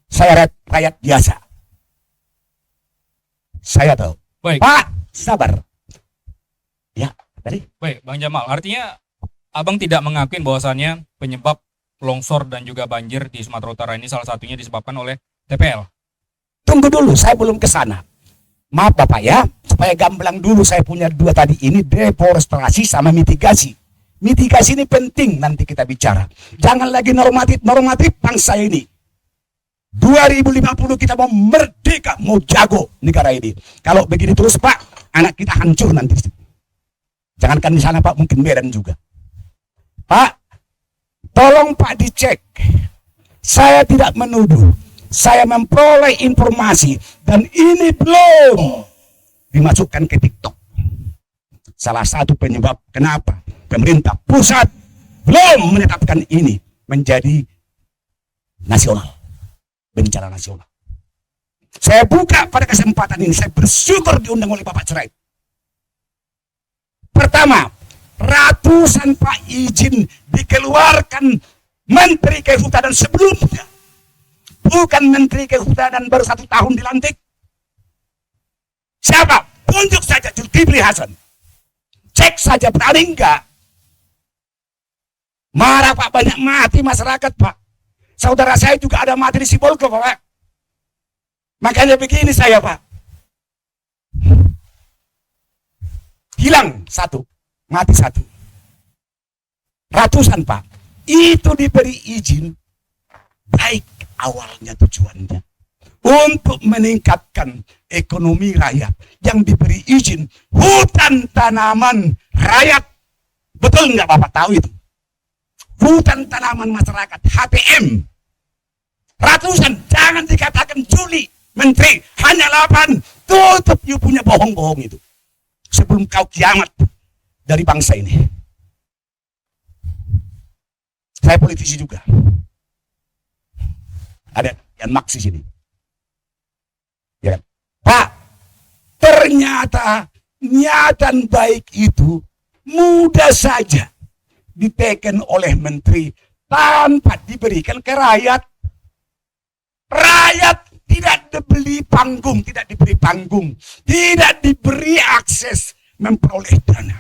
Saya rakyat biasa. Saya tahu. Baik. Pak, sabar. Ya, tadi. Baik, Bang Jamal. Artinya Abang tidak mengakuin bahwasannya penyebab longsor dan juga banjir di Sumatera Utara ini salah satunya disebabkan oleh TPL. Tunggu dulu, saya belum ke sana. Maaf Bapak ya, supaya gamblang dulu saya punya dua tadi ini, deforestasi sama mitigasi. Mitigasi ini penting nanti kita bicara. Jangan lagi normatif bangsa ini. 2050 kita mau merdeka, mau jago negara ini. Kalau begini terus Pak, anak kita hancur nanti. Jangankan di sana Pak, mungkin Medan juga. Pak, tolong Pak dicek. Saya tidak menuduh. Saya memperoleh informasi dan ini belum dimasukkan ke TikTok. Salah satu penyebab kenapa pemerintah pusat belum menetapkan ini menjadi nasional, bencana nasional. Saya buka pada kesempatan ini, saya bersyukur diundang oleh Bapak Cerait. Pertama, ratusan Pak izin dikeluarkan Menteri Kehutanan sebelumnya. Bukan Menteri Kehutanan baru 1 tahun dilantik. Siapa? Tunjuk saja Zulkifli Hasan. Cek saja, berani enggak? Marah Pak, banyak mati masyarakat Pak. Saudara saya juga ada mati di Sibolga Pak. Makanya begini saya Pak. Hilang 1, mati 1. Ratusan Pak. Itu diberi izin baik awalnya tujuannya untuk meningkatkan ekonomi rakyat, yang diberi izin hutan tanaman rakyat. Betul nggak Bapak tahu itu? Hutan tanaman masyarakat, HTM. Ratusan, jangan dikatakan Juli, Menteri, hanya 8. Tutup you punya bohong-bohong itu. Sebelum kau kiamat dari bangsa ini. Saya politisi juga. Ada yang maks di sini. Ya, Pak, ternyata niatan baik itu mudah saja diteken oleh menteri tanpa diberikan ke rakyat. Rakyat tidak diberi panggung, tidak diberi akses memperoleh dana.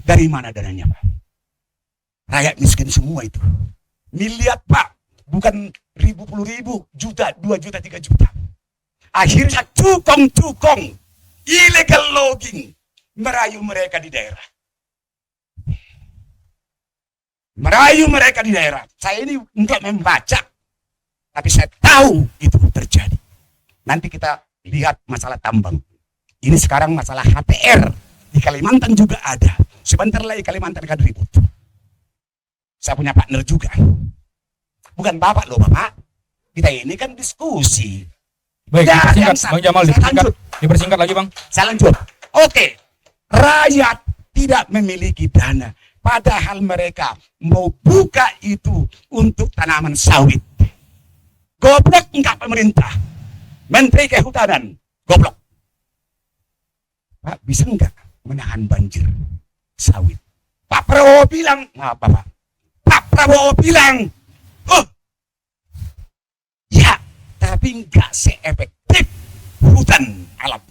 Dari mana dananya Pak? Rakyat miskin semua itu. Miliar Pak. Bukan ribu, puluh ribu, juta, 2 juta, 3 juta. Akhirnya cukong-cukong, illegal logging, merayu mereka di daerah. Saya ini enggak membaca, tapi saya tahu itu terjadi. Nanti kita lihat masalah tambang. Ini sekarang masalah HTR. Di Kalimantan juga ada. Sebentar lagi Kalimantan akan ribut. Saya punya partner juga. Bukan Bapak loh Bapak. Kita ini kan diskusi. Baik, Ya, dipersingkat, yang Bang Jamal, dipersingkat lagi Bang. Saya lanjut. Oke. Rakyat tidak memiliki dana. Padahal mereka mau buka itu untuk tanaman sawit. Goblok enggak pemerintah. Menteri Kehutanan. Goblok. Pak, bisa enggak menahan banjir sawit? Pak Prabowo bilang, maaf Bapak. Pak Prabowo bilang, oh, ya, tapi enggak seefektif hutan alam.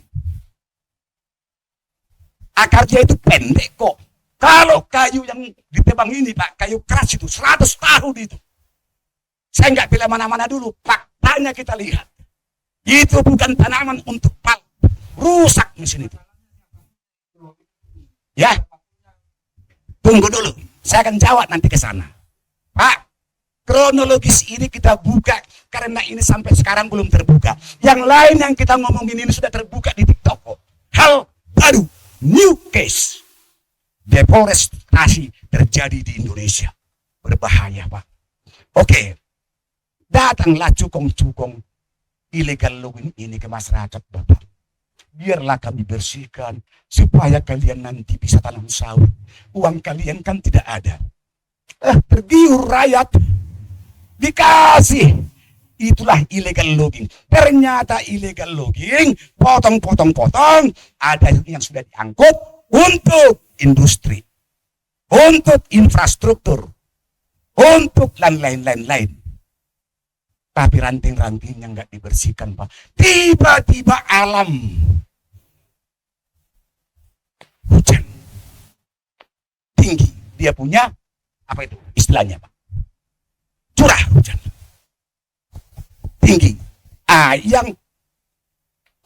Akarnya itu pendek kok. Kalau kayu yang ditebang ini Pak, kayu keras itu 100 tahun itu. Saya nggak pilih mana-mana dulu, faktanya kita lihat. Itu bukan tanaman untuk pal, rusak mesin itu. Ya, tunggu dulu, saya akan jawab nanti ke sana. Pak, kronologis ini kita buka karena ini sampai sekarang belum terbuka. Yang lain yang kita ngomongin ini sudah terbuka di TikTok kok. Hal baru, new case. Deforestasi terjadi di Indonesia. Berbahaya Pak. Oke, datanglah cukong-cukong illegal logging ini ke masyarakat Bapak. Biarlah kami bersihkan supaya kalian nanti bisa tanam sawit. Uang kalian kan tidak ada. Tergiur rakyat. Dikasih. Itulah illegal logging. Ternyata illegal logging, potong-potong-potong, ada yang sudah diangkut untuk industri, untuk infrastruktur, untuk lain-lain. Tapi ranting-rantingnya nggak dibersihkan Pak. Tiba-tiba alam hujan tinggi, dia punya apa itu istilahnya Pak? hujan. Tinggi. Yang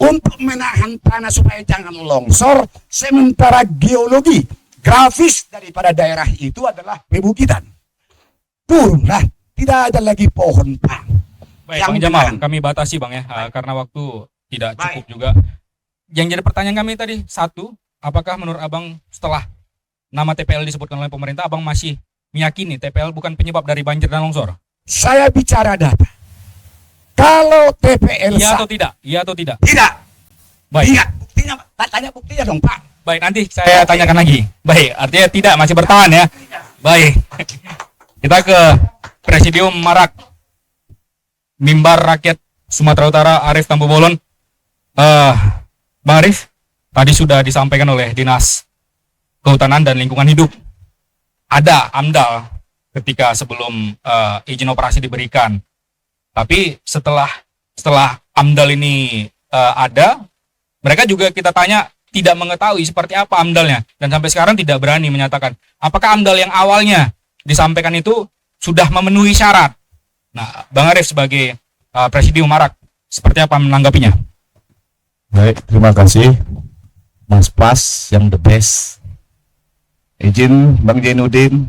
untuk menahan tanah supaya jangan longsor, sementara geologi, grafis daripada daerah itu adalah pebukitan. Turunlah, tidak ada lagi pohon, Pak. Baik, Yang Bang Jamal, menahan. kami batasi Bang ya, karena waktu tidak cukup juga. Yang jadi pertanyaan kami tadi, satu, apakah menurut Abang setelah nama TPL disebutkan oleh pemerintah, Abang masih meyakini TPL bukan penyebab dari banjir dan longsor? Saya bicara data. Kalau TPL Iya atau tidak? Iya atau tidak? tidak, Baik. tidak, buktinya, tanya buktinya dong, Pak. Baik, nanti saya tanyakan lagi. Baik, artinya tidak, masih bertahan ya. Baik. Kita ke Presidium Marak. Mimbar Rakyat Sumatera Utara Arif Tambu Bolon. Bang Arif, tadi sudah disampaikan oleh Dinas Kehutanan dan Lingkungan Hidup. Ada AMDAL ketika sebelum izin operasi diberikan. Tapi setelah AMDAL ini ada, mereka juga kita tanya tidak mengetahui seperti apa AMDAL-nya, dan sampai sekarang tidak berani menyatakan apakah AMDAL yang awalnya disampaikan itu sudah memenuhi syarat. Nah, Bang Arif sebagai Presidium Marak, seperti apa menanggapinya? Baik, terima kasih Mas Pas yang the best. Izin Bang Jainuddin,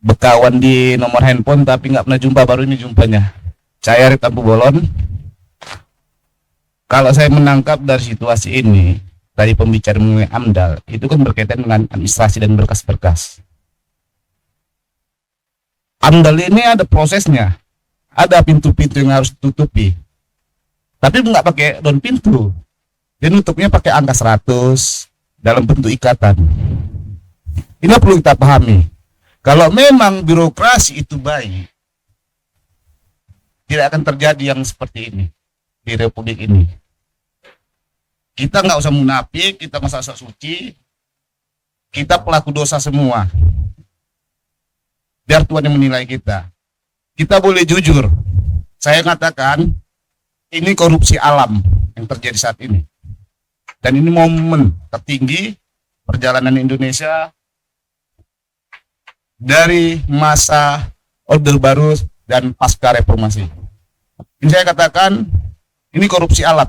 bekawan di nomor handphone tapi nggak pernah jumpa, baru ini jumpanya. Saya Arif Tambu Bolon. Kalau saya menangkap dari situasi ini, tadi pembicara mengenai AMDAL, itu kan berkaitan dengan administrasi dan berkas-berkas. AMDAL ini ada prosesnya, ada pintu-pintu yang harus ditutupi. Tapi nggak pakai daun pintu, dia nutupnya pakai angka 100 dalam bentuk ikatan. Ini perlu kita pahami. Kalau memang birokrasi itu baik, tidak akan terjadi yang seperti ini di Republik ini. Kita nggak usah munafik, kita nggak usah sok suci, kita pelaku dosa semua. Biar Tuhan yang menilai kita. Kita boleh jujur. Saya katakan ini korupsi alam yang terjadi saat ini. Dan ini momen tertinggi perjalanan Indonesia dari masa Orde Baru dan pasca reformasi. Ini saya katakan ini korupsi alam.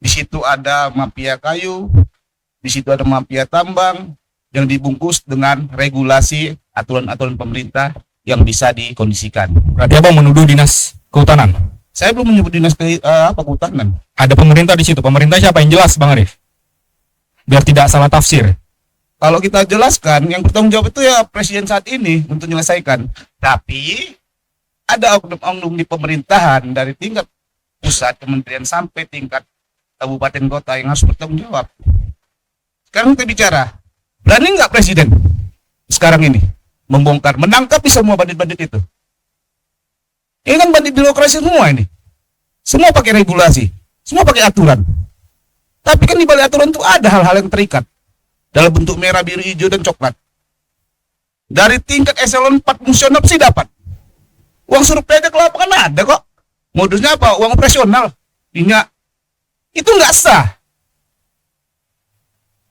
Di situ ada mafia kayu, di situ ada mafia tambang yang dibungkus dengan regulasi aturan-aturan pemerintah yang bisa dikondisikan. Berarti Abang menuduh Dinas Kehutanan? Saya belum menyebut dinas kehutanan. Ada pemerintah di situ. Pemerintah siapa yang jelas, Bang Arif? Biar tidak salah tafsir. Kalau kita jelaskan, yang bertanggung jawab itu ya presiden saat ini untuk menyelesaikan. Tapi ada oknum-oknum di pemerintahan dari tingkat pusat, kementerian sampai tingkat kabupaten kota yang harus bertanggung jawab. Sekarang kita bicara, berani nggak presiden sekarang ini membongkar, menangkap semua bandit-bandit itu? Ini kan bandit birokrasi semua ini. Semua pakai regulasi, semua pakai aturan. Tapi kan di balik aturan itu ada hal-hal yang terikat dalam bentuk merah, biru, hijau, dan coklat. Dari tingkat eselon 4 fungsional pasti dapat. Uang survei aja ke lapangan ada kok. Modusnya apa? Uang operasional. Minyak. Itu nggak sah.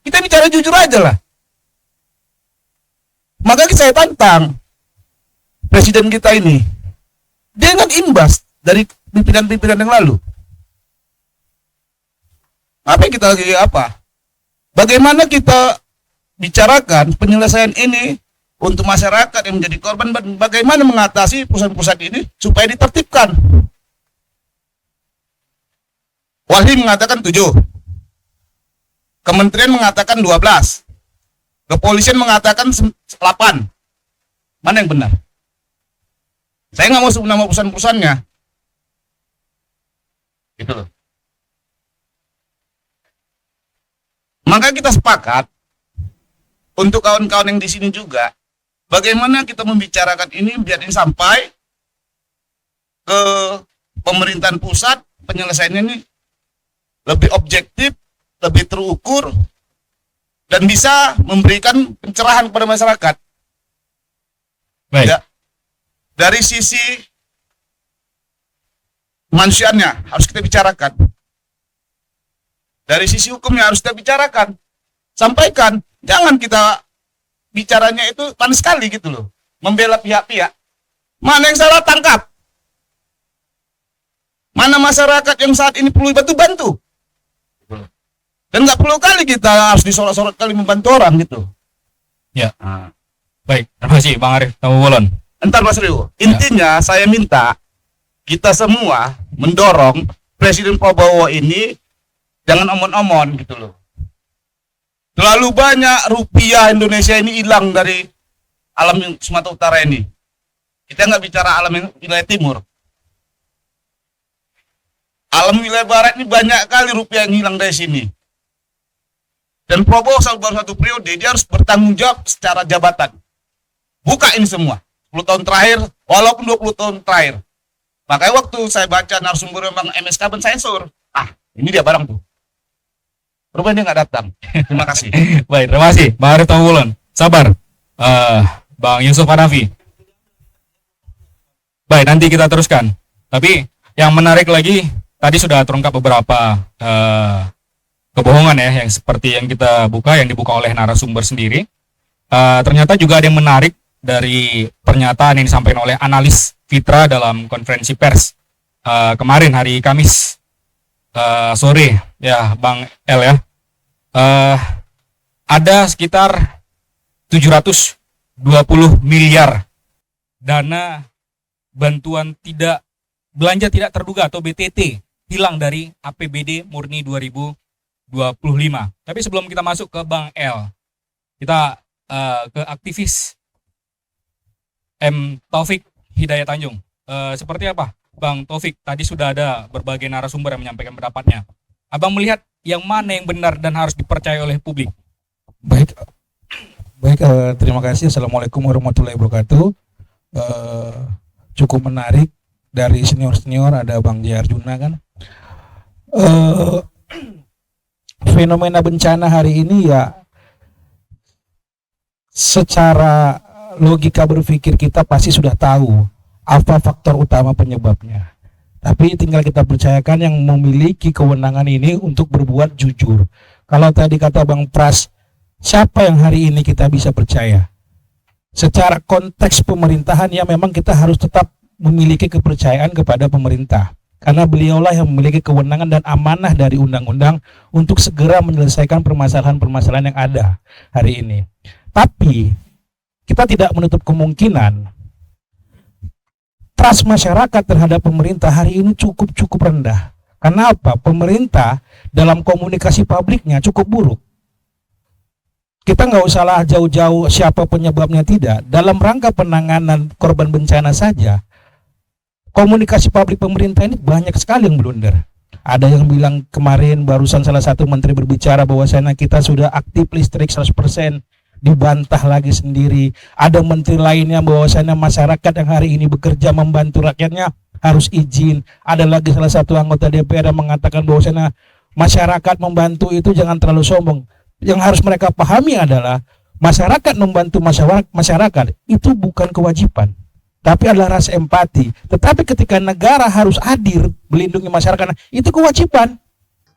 Kita bicara jujur aja lah. Maka saya tantang presiden kita ini. Dia kan imbas dari pimpinan-pimpinan yang lalu. Apa yang kita lagi apa? Bagaimana kita bicarakan penyelesaian ini untuk masyarakat yang menjadi korban, bagaimana mengatasi perusahaan-perusahaan ini supaya ditertibkan. Walhi mengatakan 7, kementerian mengatakan 12, kepolisian mengatakan 8. Mana yang benar? Saya nggak mau sebut nama perusahaan-perusahaannya. Gitu loh. Maka kita sepakat untuk kawan-kawan yang di sini juga, bagaimana kita membicarakan ini biar ini sampai ke pemerintahan pusat, penyelesaiannya ini lebih objektif, lebih terukur, dan bisa memberikan pencerahan kepada masyarakat. Baik. Ya, dari sisi kemanusiaannya harus kita bicarakan. Dari sisi hukumnya harus kita bicarakan. Sampaikan, jangan kita bicaranya itu panas sekali gitu loh. membela pihak-pihak. Mana yang salah tangkap? Mana masyarakat yang saat ini perlu bantu? Dan nggak perlu kali kita harus disorot-sorot kali membantu orang gitu. Ya. Baik, terima kasih Bang Arief Tambubolon. Entar Mas Rio, intinya saya minta kita semua mendorong Presiden Prabowo ini jangan omon-omon gitu loh. Terlalu banyak rupiah Indonesia ini hilang dari alam Sumatera Utara ini. Kita nggak bicara alam wilayah timur. Alam wilayah barat ini banyak kali rupiah yang hilang dari sini. Dan Prabowo baru satu periode, dia harus bertanggung jawab secara jabatan. Buka ini semua. 10 tahun terakhir, walaupun 20 tahun terakhir. Makanya waktu saya baca narasumber Bang MSK sensor, ini dia barang tuh. Rupanya dia nggak datang. Terima kasih. Baik, terima kasih Bang Arief Tambubolon. Sabar. Bang Yusuf Hanafi. Baik, nanti kita teruskan. Tapi yang menarik lagi, tadi sudah terungkap beberapa kebohongan ya, yang seperti yang kita buka, yang dibuka oleh narasumber sendiri. Ternyata juga ada yang menarik dari pernyataan yang disampaikan oleh analis Fitra dalam konferensi pers kemarin hari Kamis sore ya Bang El ya. Ada sekitar 720 miliar dana bantuan belanja tidak terduga atau BTT hilang dari APBD murni 2025. Tapi sebelum kita masuk ke Bang El, kita ke aktivis M. Taufik Hidayat Tanjung. Seperti apa Bang Taufik? Tadi sudah ada berbagai narasumber yang menyampaikan pendapatnya. Abang melihat yang mana yang benar dan harus dipercaya oleh publik? Baik, terima kasih. Assalamualaikum warahmatullahi wabarakatuh. Cukup menarik dari senior ada Bang J. Arjuna kan. Fenomena bencana hari ini ya secara logika berpikir kita pasti sudah tahu apa faktor utama penyebabnya. Tapi tinggal kita percayakan yang memiliki kewenangan ini untuk berbuat jujur. Kalau tadi kata Bang Pras, siapa yang hari ini kita bisa percaya? Secara konteks pemerintahan ya memang kita harus tetap memiliki kepercayaan kepada pemerintah. Karena beliaulah yang memiliki kewenangan dan amanah dari undang-undang untuk segera menyelesaikan permasalahan-permasalahan yang ada hari ini. Tapi kita tidak menutup kemungkinan trust masyarakat terhadap pemerintah hari ini cukup rendah. Karena apa? Pemerintah dalam komunikasi publiknya cukup buruk. Kita nggak usah lah jauh-jauh siapa penyebabnya, tidak. Dalam rangka penanganan korban bencana saja, komunikasi publik pemerintah ini banyak sekali yang blunder. Ada yang bilang kemarin barusan salah satu menteri berbicara bahwasanya kita sudah aktif listrik 100%, dibantah lagi sendiri. Ada menteri lainnya bahwasanya masyarakat yang hari ini bekerja membantu rakyatnya harus izin. Ada lagi salah satu anggota DPR yang mengatakan bahwasanya masyarakat membantu itu jangan terlalu sombong. Yang harus mereka pahami adalah masyarakat membantu masyarakat itu bukan kewajiban, tapi adalah rasa empati. Tetapi ketika negara harus hadir melindungi masyarakat, itu kewajiban.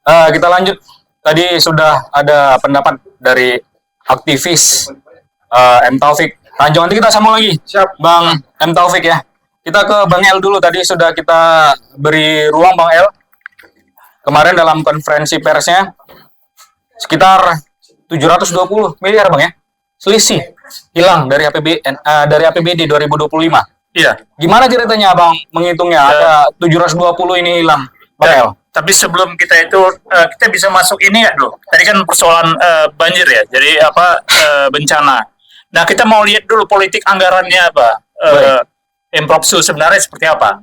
Kita lanjut. Tadi sudah ada pendapat dari aktivis M. Taufik Tanjung. Nanti kita sambung lagi. Siap, Bang M. Taufik ya. Kita ke Bang El dulu. Tadi sudah kita beri ruang Bang El. Kemarin dalam konferensi persnya sekitar 720 miliar Bang ya. Selisih hilang dari APBD 2025. Iya. Gimana ceritanya Abang menghitungnya? Ada 720 ini hilang, Bang El. Tapi sebelum kita itu kita bisa masuk ini ya dulu. Tadi kan persoalan banjir ya. Jadi bencana. Nah, kita mau lihat dulu politik anggarannya apa. Impropsu sebenarnya seperti apa.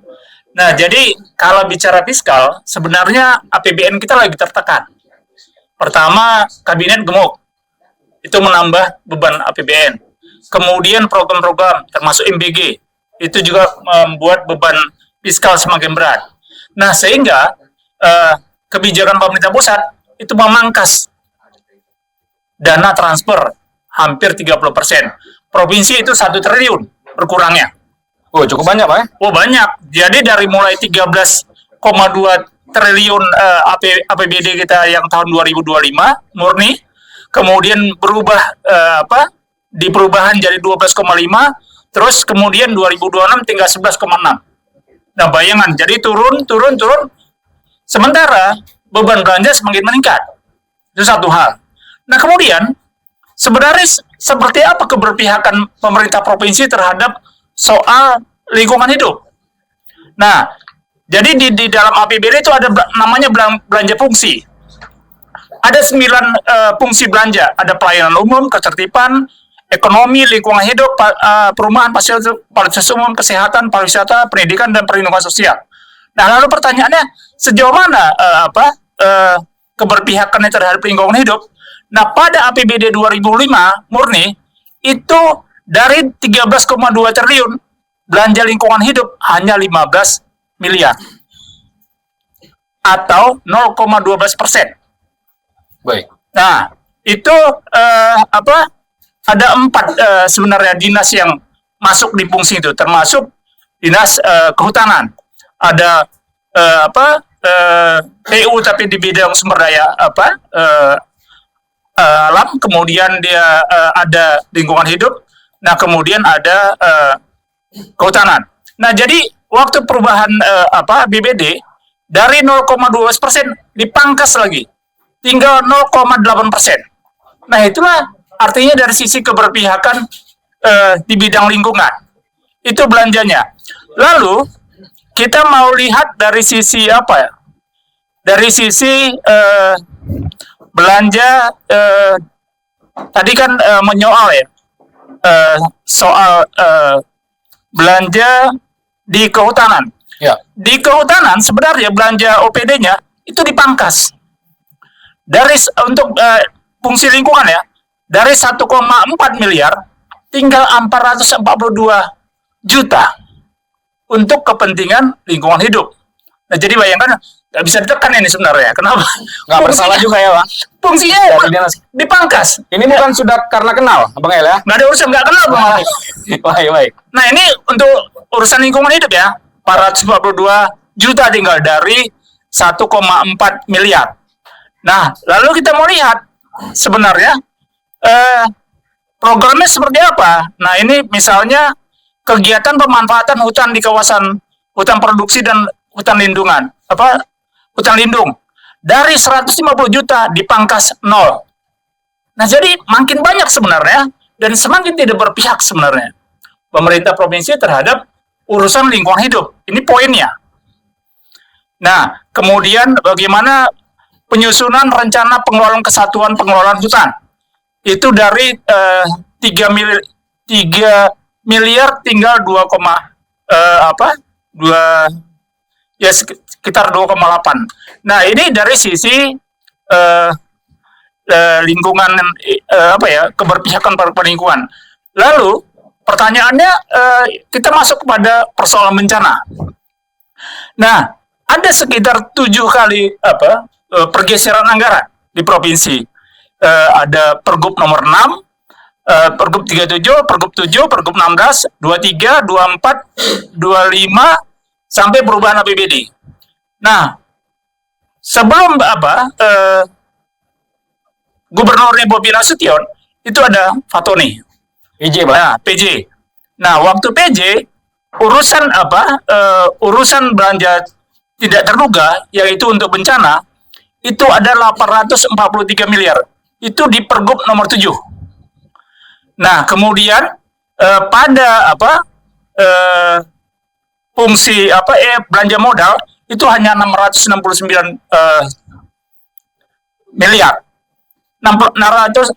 Nah, jadi kalau bicara fiskal, sebenarnya APBN kita lagi tertekan. Pertama, kabinet gemuk. Itu menambah beban APBN. Kemudian program-program termasuk MBG itu juga membuat beban fiskal semakin berat. Nah, sehingga kebijakan pemerintah pusat itu memangkas dana transfer hampir 30%. Provinsi itu 1 triliun berkurangnya. Oh, cukup banyak, Pak ya? Oh, banyak. Jadi dari mulai 13,2 triliun APBD kita yang tahun 2025 murni, kemudian berubah di perubahan jadi 12,5, terus kemudian 2026 tinggal 11,6. Nah, bayangan, jadi turun. Sementara beban belanja semakin meningkat. Itu satu hal. Nah, kemudian sebenarnya seperti apa keberpihakan pemerintah provinsi terhadap soal lingkungan hidup? Nah, jadi di dalam APBD itu ada namanya belanja fungsi. Ada 9 fungsi belanja. Ada pelayanan umum, ketertiban, ekonomi, lingkungan hidup, perumahan, fasilitas umum, kesehatan, pariwisata, pendidikan, dan perlindungan sosial. Nah, lalu pertanyaannya, sejauh mana keberpihakannya terhadap lingkungan hidup? Nah, pada APBD 2005 murni, itu dari 13,2 triliun, belanja lingkungan hidup hanya 15 miliar. Atau 0,12%. Baik. Nah, itu ada 4 sebenarnya dinas yang masuk di fungsi itu, termasuk dinas kehutanan. Ada PU tapi di bidang sumber daya alam, kemudian dia ada lingkungan hidup. Nah, kemudian ada kehutanan. Nah, jadi waktu perubahan BBD dari 0,12% dipangkas lagi, tinggal 0,8%. Nah, itulah artinya dari sisi keberpihakan di bidang lingkungan. Itu belanjanya. Lalu kita mau lihat dari sisi apa ya? Dari sisi belanja tadi kan menyoal ya soal belanja di kehutanan. Ya. Di kehutanan sebenarnya belanja OPD-nya itu dipangkas. Dari untuk fungsi lingkungan ya, dari 1,4 miliar tinggal 442 juta untuk kepentingan lingkungan hidup. Nah, jadi bayangkan nggak bisa ditekan ini sebenarnya. Kenapa? Nggak bersalah juga ya, Bang. Fungsinya dipangkas. Ini bukan sudah karena kenal, Bang El ya? Nggak ada urusan, nggak kenal, Bang. Baik. Nah, ini untuk urusan lingkungan hidup ya, 442 juta tinggal dari 1,4 miliar. Nah, lalu kita mau lihat sebenarnya programnya seperti apa. Nah, ini misalnya kegiatan pemanfaatan hutan di kawasan hutan produksi dan hutan lindungan, hutan lindung. Dari 150 juta dipangkas 0. Nah, jadi makin banyak sebenarnya dan semakin tidak berpihak sebenarnya pemerintah provinsi terhadap urusan lingkungan hidup. Ini poinnya. Nah, kemudian bagaimana penyusunan rencana pengelolaan kesatuan pengelolaan hutan. Itu dari 3 miliar tinggal 2, ya sekitar 2,8. Nah, ini dari sisi lingkungan keberpihakan lingkungan. Lalu pertanyaannya kita masuk kepada persoalan bencana. Nah, ada sekitar 7 kali pergeseran anggaran di provinsi. Ada Pergub nomor 6, Pergub 37, Pergub 7, Pergub 16, 23, 24, 25 sampai perubahan APBD. Nah, sebelum Gubernurnya Bobi Nasution itu ada Fatoni. PJ, Bang. Nah, PJ. Nah, waktu PJ urusan belanja tidak terduga yaitu untuk bencana itu ada 843 miliar. Itu di Pergub nomor 7. Nah, kemudian pada fungsi belanja modal itu hanya 669 miliar. 669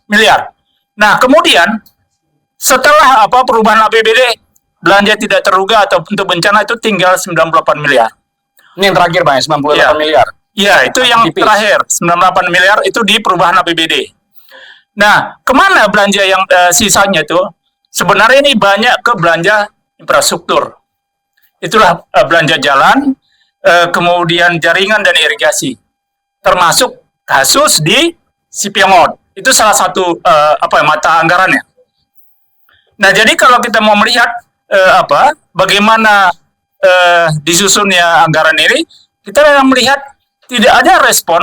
miliar. Nah, kemudian setelah perubahan APBD belanja tidak terduga atau untuk bencana itu tinggal 98 miliar. Ini yang terakhir, Bang, 98 miliar. Iya, itu yang terakhir. 98 miliar itu di perubahan APBD. Nah, kemana belanja yang sisanya itu? Sebenarnya ini banyak ke belanja infrastruktur. Itulah belanja jalan, kemudian jaringan dan irigasi. Termasuk kasus di Sipiangot. Itu salah satu mata anggarannya. Nah, jadi kalau kita mau melihat bagaimana disusunnya anggaran ini, kita akan melihat tidak ada respon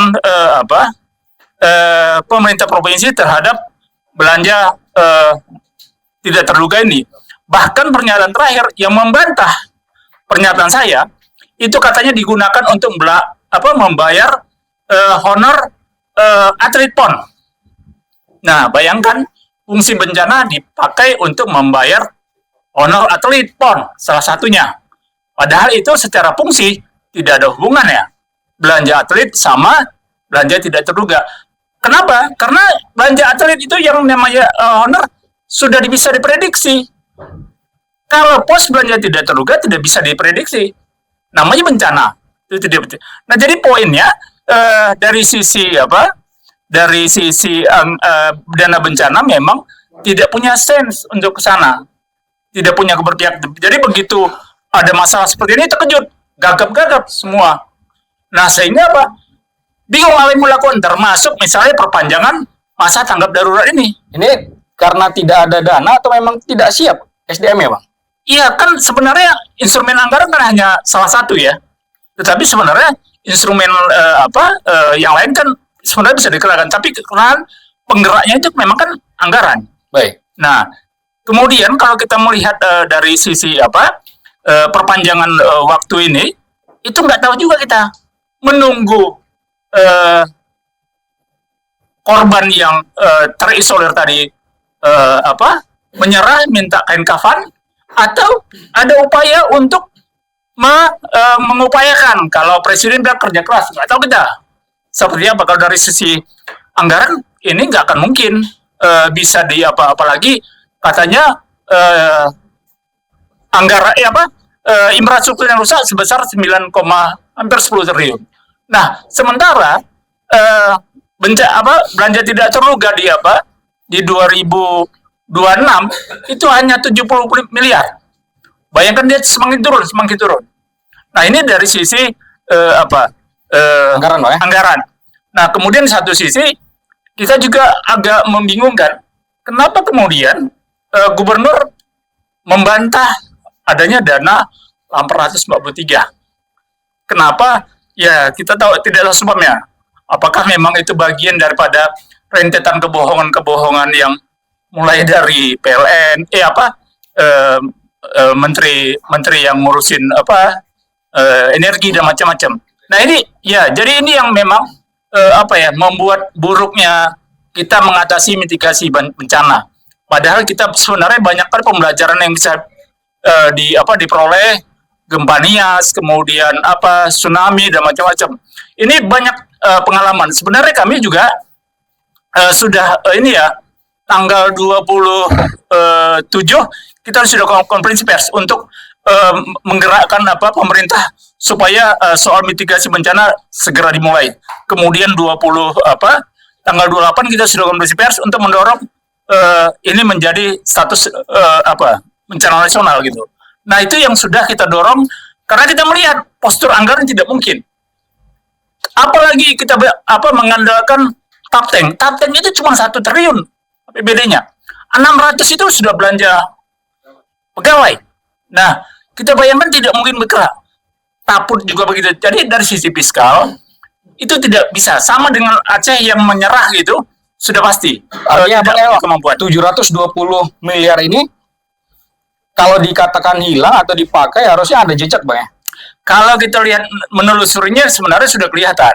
pemerintah provinsi terhadap belanja tidak terduga ini. Bahkan pernyataan terakhir yang membantah pernyataan saya itu katanya digunakan untuk membayar honor atlet PON. Nah, bayangkan fungsi bencana dipakai untuk membayar honor atlet PON salah satunya. Padahal itu secara fungsi tidak ada hubungannya. Belanja atlet sama belanja tidak terduga. Kenapa? Karena belanja atlet itu yang namanya honor sudah bisa diprediksi. Kalau pos belanja tidak terduga tidak bisa diprediksi. Namanya bencana. Itu tidak. Nah, jadi poinnya dari sisi Dari sisi dana bencana memang tidak punya sense untuk ke sana. Tidak punya keberpihakan. Jadi begitu ada masalah seperti ini terkejut, gagap-gagap semua. Nah, sehingga bingung apa yang melakukan, termasuk misalnya perpanjangan masa tanggap darurat ini. Ini karena tidak ada dana atau memang tidak siap SDM ya, Bang? Iya, kan sebenarnya instrumen anggaran kan hanya salah satu ya. Tetapi sebenarnya instrumen yang lain kan sebenarnya bisa dikerahkan. Tapi penggeraknya itu memang kan anggaran. Baik. Nah, kemudian kalau kita melihat dari sisi perpanjangan waktu ini, itu nggak tahu juga kita menunggu korban yang terisolir tadi menyerah minta kain kafan, atau ada upaya untuk mengupayakan kalau presiden bilang kerja keras. Nggak tahu kita seperti apa. Kalau dari sisi anggaran ini nggak akan mungkin bisa apalagi katanya infrastruktur yang rusak sebesar 9, hampir 10 triliun. Nah, sementara belanja tidak terduga di 2026 itu hanya 70 miliar. Bayangkan dia semakin turun. Nah, ini dari sisi Anggaran, Pak, ya? Anggaran. Nah, kemudian satu sisi kita juga agak membingungkan. Kenapa kemudian gubernur membantah adanya dana 843? Kenapa? Ya, kita tidak tahu sebabnya. Apakah memang itu bagian daripada rentetan kebohongan-kebohongan yang mulai dari PLN, menteri yang ngurusin energi dan macam-macam. Nah, ini ya, jadi ini yang memang membuat buruknya kita mengatasi mitigasi bencana. Padahal kita sebenarnya banyak kan pembelajaran yang bisa diperoleh, gempa Nias, kemudian tsunami dan macam-macam. Ini banyak pengalaman. Sebenarnya kami juga sudah tanggal 27 kita sudah konferensi pers untuk menggerakkan pemerintah supaya soal mitigasi bencana segera dimulai. Kemudian tanggal 28 kita sudah konferensi pers untuk mendorong ini menjadi status bencana nasional gitu. Nah, itu yang sudah kita dorong karena kita melihat postur anggaran tidak mungkin. Apalagi kita mengandalkan Tapteng. Tapteng itu cuma 1 triliun APBD-nya. 600 itu sudah belanja pegawai. Nah, kita bayangkan tidak mungkin bergerak. Taput juga begitu. Jadi dari sisi fiskal itu tidak bisa. Sama dengan Aceh yang menyerah gitu, sudah pasti. Artinya tidak kemampuan. 720 miliar ini kalau dikatakan hilang atau dipakai harusnya ada jejak, Bang, ya? Kalau kita lihat menelusurinya sebenarnya sudah kelihatan.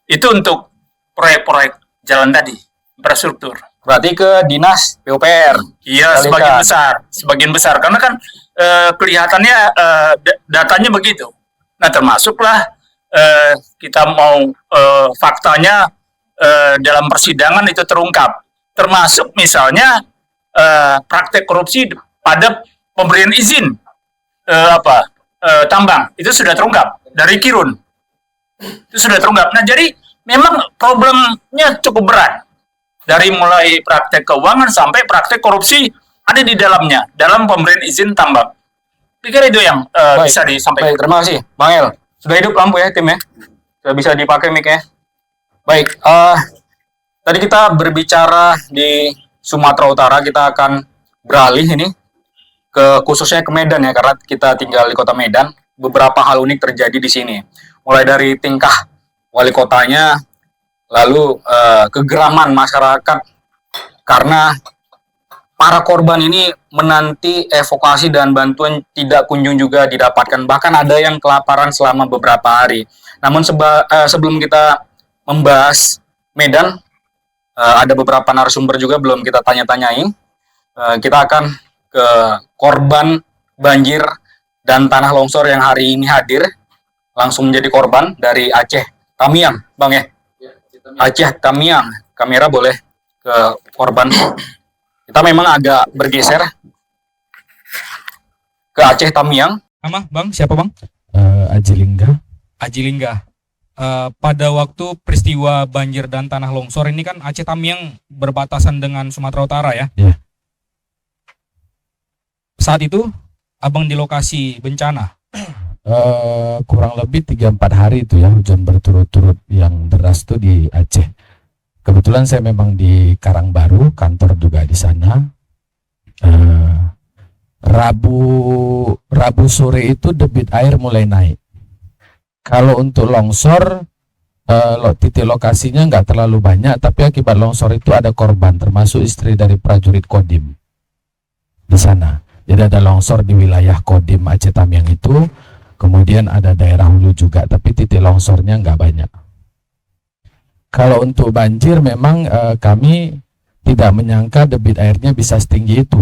Itu untuk proyek-proyek jalan tadi, infrastruktur. Berarti ke dinas PUPR. Iya, sebagian besar karena kan kelihatannya datanya begitu. Nah, termasuklah kita mau faktanya dalam persidangan itu terungkap. Termasuk misalnya praktek korupsi pada pemberian izin tambang itu sudah terungkap dari Kirun. Itu sudah terungkap. Nah, jadi memang problemnya cukup berat. Dari mulai praktek keuangan sampai praktek korupsi ada di dalamnya, dalam pemberian izin tambang. Pikir itu yang bisa disampaikan. Baik, terima kasih, Bang El. Sudah hidup lampu ya, tim ya? Sudah bisa dipakai mic-nya. Baik, tadi kita berbicara di Sumatera Utara, kita akan beralih ini khususnya ke Medan ya, karena kita tinggal di kota Medan. Beberapa hal unik terjadi di sini. Mulai dari tingkah wali kotanya, lalu kegeraman masyarakat karena para korban ini menanti evakuasi dan bantuan tidak kunjung juga didapatkan. Bahkan ada yang kelaparan selama beberapa hari. Namun sebelum kita membahas Medan, ada beberapa narasumber juga belum kita tanya-tanyai. Kita akan ke korban banjir dan tanah longsor yang hari ini hadir, langsung menjadi korban dari Aceh Tamiang, Bang ya? Aceh Tamiang. Kamera boleh ke korban. Kita memang agak bergeser ke Aceh Tamiang. Nama Bang, siapa Bang? Ajilingga. Ajilingga. Pada waktu peristiwa banjir dan tanah longsor ini kan Aceh Tamiang berbatasan dengan Sumatera Utara ya? Iya. Saat itu Abang di lokasi bencana. Kurang lebih 3-4 hari itu ya, hujan berturut-turut yang deras tuh di Aceh. Kebetulan saya memang di Karangbaru, kantor juga di sana. Rabu sore itu debit air mulai naik. Kalau untuk longsor, titik lokasinya nggak terlalu banyak, tapi akibat longsor itu ada korban, termasuk istri dari prajurit Kodim di sana. Jadi ada longsor di wilayah Kodim Aceh Tamiang itu, kemudian ada daerah hulu juga, tapi titik longsornya nggak banyak. Kalau untuk banjir memang kami tidak menyangka debit airnya bisa setinggi itu.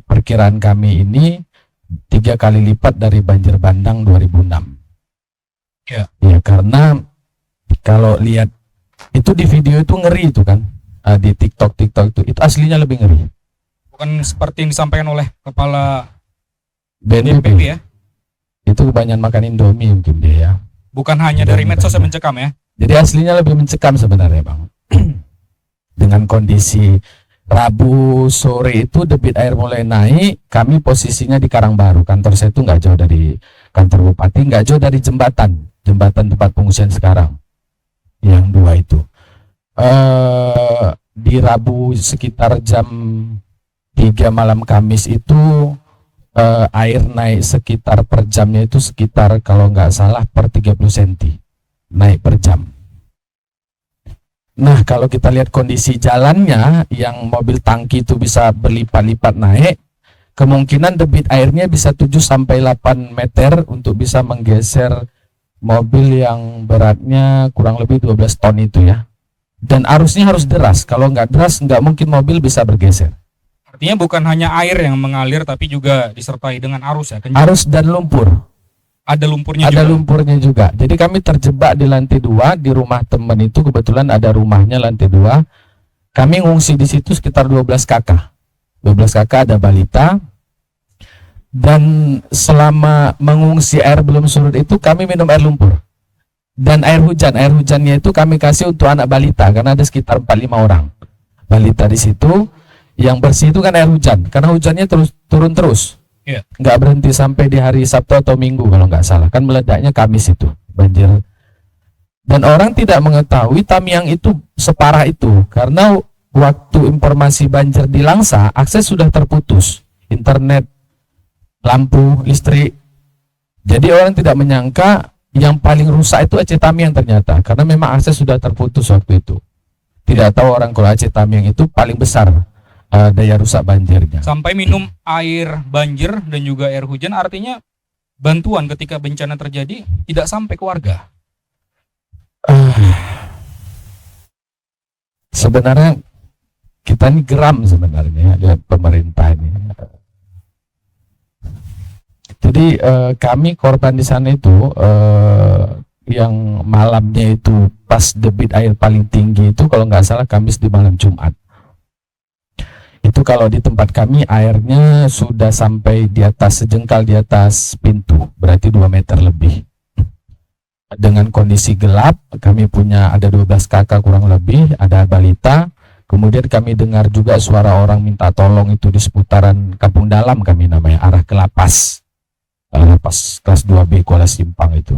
Perkiraan kami ini 3 kali lipat dari banjir bandang 2006. Ya. Ya, karena kalau lihat itu di video itu ngeri itu kan, di TikTok itu aslinya lebih ngeri. Bukan seperti yang disampaikan oleh Kepala BNPB BNPB ya? itu kebanyakan makan Indomie mungkin dia ya. Bukan hanya dari medsos yang mencekam ya? Jadi aslinya lebih mencekam sebenarnya Bang. Dengan kondisi Rabu sore itu debit air mulai naik, kami posisinya di Karangbaru. Kantor saya itu nggak jauh dari kantor bupati, nggak jauh dari jembatan tempat pengungsian sekarang. Yang 2 itu. Di Rabu sekitar jam 3 malam Kamis itu air naik sekitar per jamnya itu sekitar kalau nggak salah per 30 cm. Naik per jam. Nah, kalau kita lihat kondisi jalannya yang mobil tangki itu bisa berlipat-lipat naik, kemungkinan debit airnya bisa 7-8 meter untuk bisa menggeser mobil yang beratnya kurang lebih 12 ton itu ya. Dan arusnya harus deras, kalau nggak deras nggak mungkin mobil bisa bergeser. Artinya bukan hanya air yang mengalir tapi juga disertai dengan arus ya? Arus dan lumpur. Ada lumpurnya Ada juga? lumpurnya juga. Jadi kami terjebak di lantai 2 di rumah teman itu, kebetulan ada rumahnya lantai 2. Kami ngungsi di situ sekitar 12 kakak. 12 kakak ada balita. Dan selama mengungsi air belum surut itu kami minum air lumpur. Dan air hujannya itu kami kasih untuk anak balita karena ada sekitar 4-5 orang balita di situ. Yang bersih itu kan air hujan karena hujannya terus turun terus. Iya. Nggak berhenti sampai di hari Sabtu atau Minggu kalau nggak salah, kan meledaknya Kamis itu banjir. Dan orang tidak mengetahui Tamiang itu separah itu karena waktu informasi banjir di Langsa akses sudah terputus, internet, lampu, listrik. Jadi orang tidak menyangka yang paling rusak itu Aceh Tamiang ternyata karena memang akses sudah terputus waktu itu. Tidak tahu orang kalau Aceh Tamiang itu paling besar daya rusak banjirnya. Sampai minum air banjir dan juga air hujan, artinya bantuan ketika bencana terjadi tidak sampai ke warga. Sebenarnya kita ini geram sebenarnya lihat pemerintah ini. Jadi kami korban di sana itu yang malamnya itu pas debit air paling tinggi itu kalau nggak salah Kamis di malam Jumat. Itu kalau di tempat kami airnya sudah sampai di atas sejengkal di atas pintu, berarti 2 meter lebih. Dengan kondisi gelap, kami punya ada 12 kakak kurang lebih, ada balita. Kemudian kami dengar juga suara orang minta tolong itu di seputaran Kampung Dalam kami namanya, arah ke Lapas. Lapas kelas 2B Kuala Simpang itu.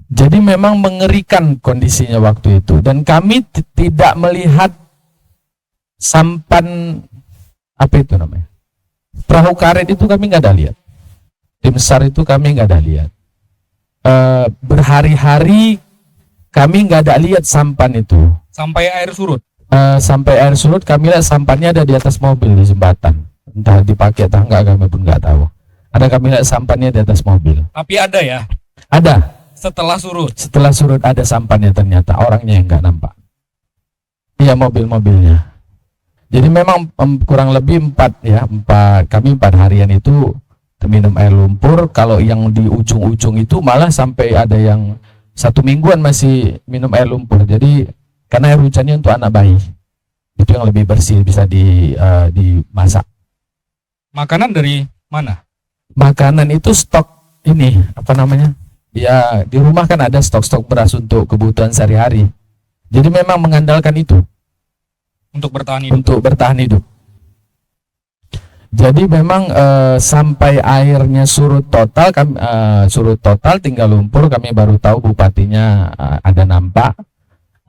Jadi memang mengerikan kondisinya waktu itu dan kami tidak melihat sampan apa itu namanya perahu karet itu kami nggak ada lihat, tim SAR itu kami nggak ada lihat, berhari-hari kami nggak ada lihat sampan itu Sampai air surut? Sampai air surut kami lihat sampannya ada di atas mobil di jembatan. Entah dipakai atau enggak kami pun nggak tahu. Ada kami lihat sampannya di atas mobil. Tapi ada ya, Ada. setelah surut. Setelah surut ada sampannya, ternyata orangnya yang nggak nampak. Iya, mobil-mobilnya. Jadi memang kurang lebih 4 harian itu minum air lumpur. Kalau yang di ujung-ujung itu malah sampai ada yang 1 mingguan masih minum air lumpur. Jadi karena air hujannya untuk anak bayi itu yang lebih bersih, bisa dimasak. Makanan dari mana? Makanan itu stok ini apa namanya? Ya di rumah kan ada stok-stok beras untuk kebutuhan sehari-hari. Jadi memang mengandalkan itu Untuk bertahan hidup. untuk bertahan hidup. Jadi memang sampai airnya surut total, tinggal lumpur, kami baru tahu bupatinya ada nampak,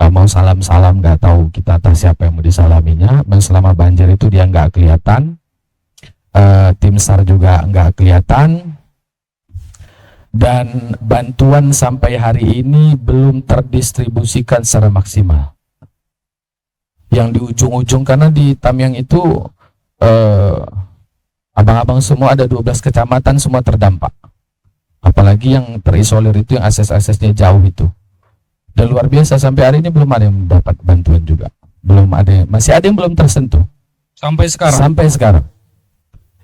mau salam-salam, nggak tahu kita atas siapa yang mau disalaminya. Selama banjir itu dia nggak kelihatan, tim SAR juga nggak kelihatan, dan bantuan sampai hari ini belum terdistribusikan secara maksimal. Yang di ujung-ujung, karena di Tamyang itu abang-abang semua ada 12 kecamatan semua terdampak, apalagi yang terisolir itu yang akses-aksesnya jauh itu. Dan luar biasa, sampai hari ini belum ada yang mendapat bantuan juga, belum ada, masih ada yang belum tersentuh Sampai sekarang. sampai sekarang.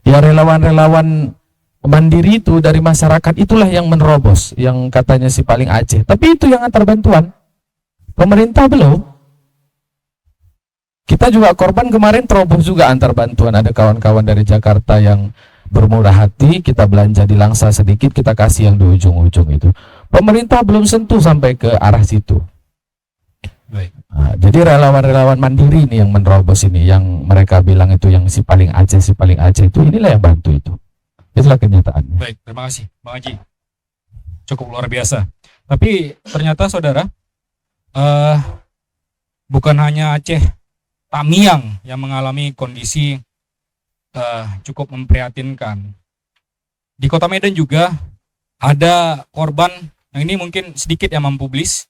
Ya relawan-relawan mandiri itu dari masyarakat itulah yang menerobos, yang katanya si paling Aceh, tapi itu yang antar bantuan, pemerintah belum. Kita juga korban kemarin, terobos juga antar bantuan. Ada kawan-kawan dari Jakarta yang bermurah hati, kita belanja di Langsa sedikit, kita kasih yang di ujung-ujung itu. Pemerintah belum sentuh sampai ke arah situ. Baik. Nah, jadi relawan-relawan mandiri ini yang menerobos ini, yang mereka bilang itu yang si paling Aceh itu, inilah yang bantu itu. Itulah kenyataannya. Baik, terima kasih Bang Haji. Cukup luar biasa. Tapi ternyata saudara, bukan hanya Aceh, Tamyang yang mengalami kondisi cukup memprihatinkan. Di Kota Medan juga ada korban, yang ini mungkin sedikit yang mempublis,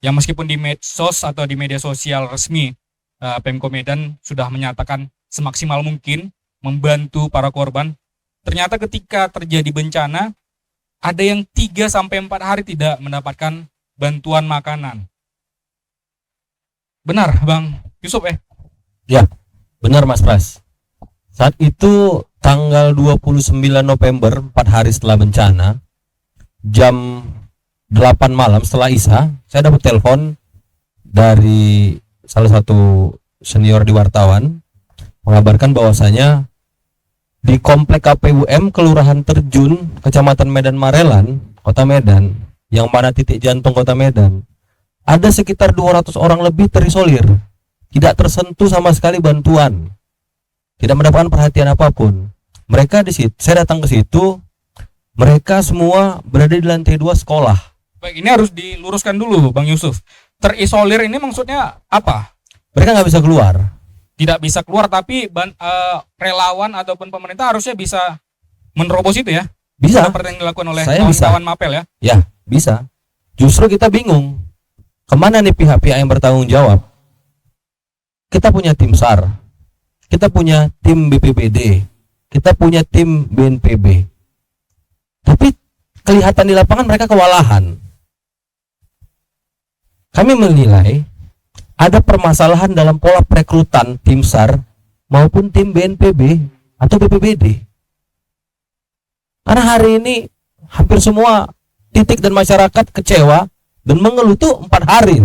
yang meskipun di medsos atau di media sosial resmi Pemko Medan sudah menyatakan semaksimal mungkin membantu para korban, ternyata ketika terjadi bencana ada yang 3-4 hari tidak mendapatkan bantuan makanan. Benar Bang Yusuf Benar Mas Pras. Saat itu tanggal 29 November, 4 hari setelah bencana, jam 8 malam setelah Isya, saya dapat telepon dari salah satu senior di wartawan mengabarkan bahwasanya di komplek KPUM Kelurahan Terjun, Kecamatan Medan Marelan, Kota Medan, yang mana titik jantung Kota Medan, ada sekitar 200 orang lebih terisolir, tidak tersentuh sama sekali bantuan, tidak mendapatkan perhatian apapun. Mereka di situ, saya datang ke situ, mereka semua berada di lantai 2 sekolah. Baik, ini harus diluruskan dulu Bang Yusuf. Terisolir ini maksudnya apa? Mereka nggak bisa keluar. Tidak bisa keluar, tapi relawan ataupun pemerintah harusnya bisa menerobos itu ya? Bisa. Seperti yang dilakukan oleh Saya bisa. kawan-kawan Mapel ya? Ya, bisa. Justru kita bingung, kemana nih pihak-pihak yang bertanggung jawab? Kita punya tim SAR, kita punya tim BPBD, kita punya tim BNPB, tapi kelihatan di lapangan mereka kewalahan. Kami menilai ada permasalahan dalam pola perekrutan tim SAR maupun tim BNPB atau BPBD. Karena hari ini hampir semua titik dan masyarakat kecewa dan mengeluh tuh 4 hari.